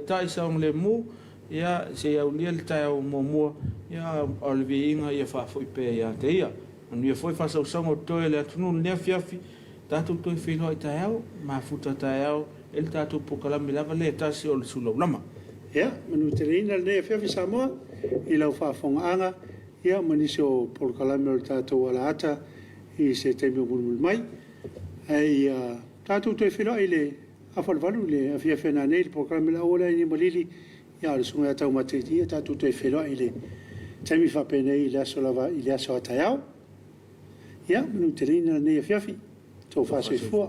tai sa le mu ia se au liel tai o mo ia olvinga ia fa foi pe ia te ia mani foi fa sa songo toil le tunu ne fiafi tatu to filo tai au ma futa tai au el tatu pokala milava le tasi o sulo lama. Ia, manu te reina le nea whiawhi Samoa, i lau whaafonga ia manisi o porkalame o tātou ala ata, i se teimio mulmul mai. Ai, tātou toi whiloa i le awhalwalu, le awhiawhena nei, le porkalame la ola i ni malili, ia le sunga atau matiti, tātou toi whiloa i le taimi whapene i le aso lava, i le aso ataiao. Ia, manu te rina nei a fiafi. Tau whasoi fua.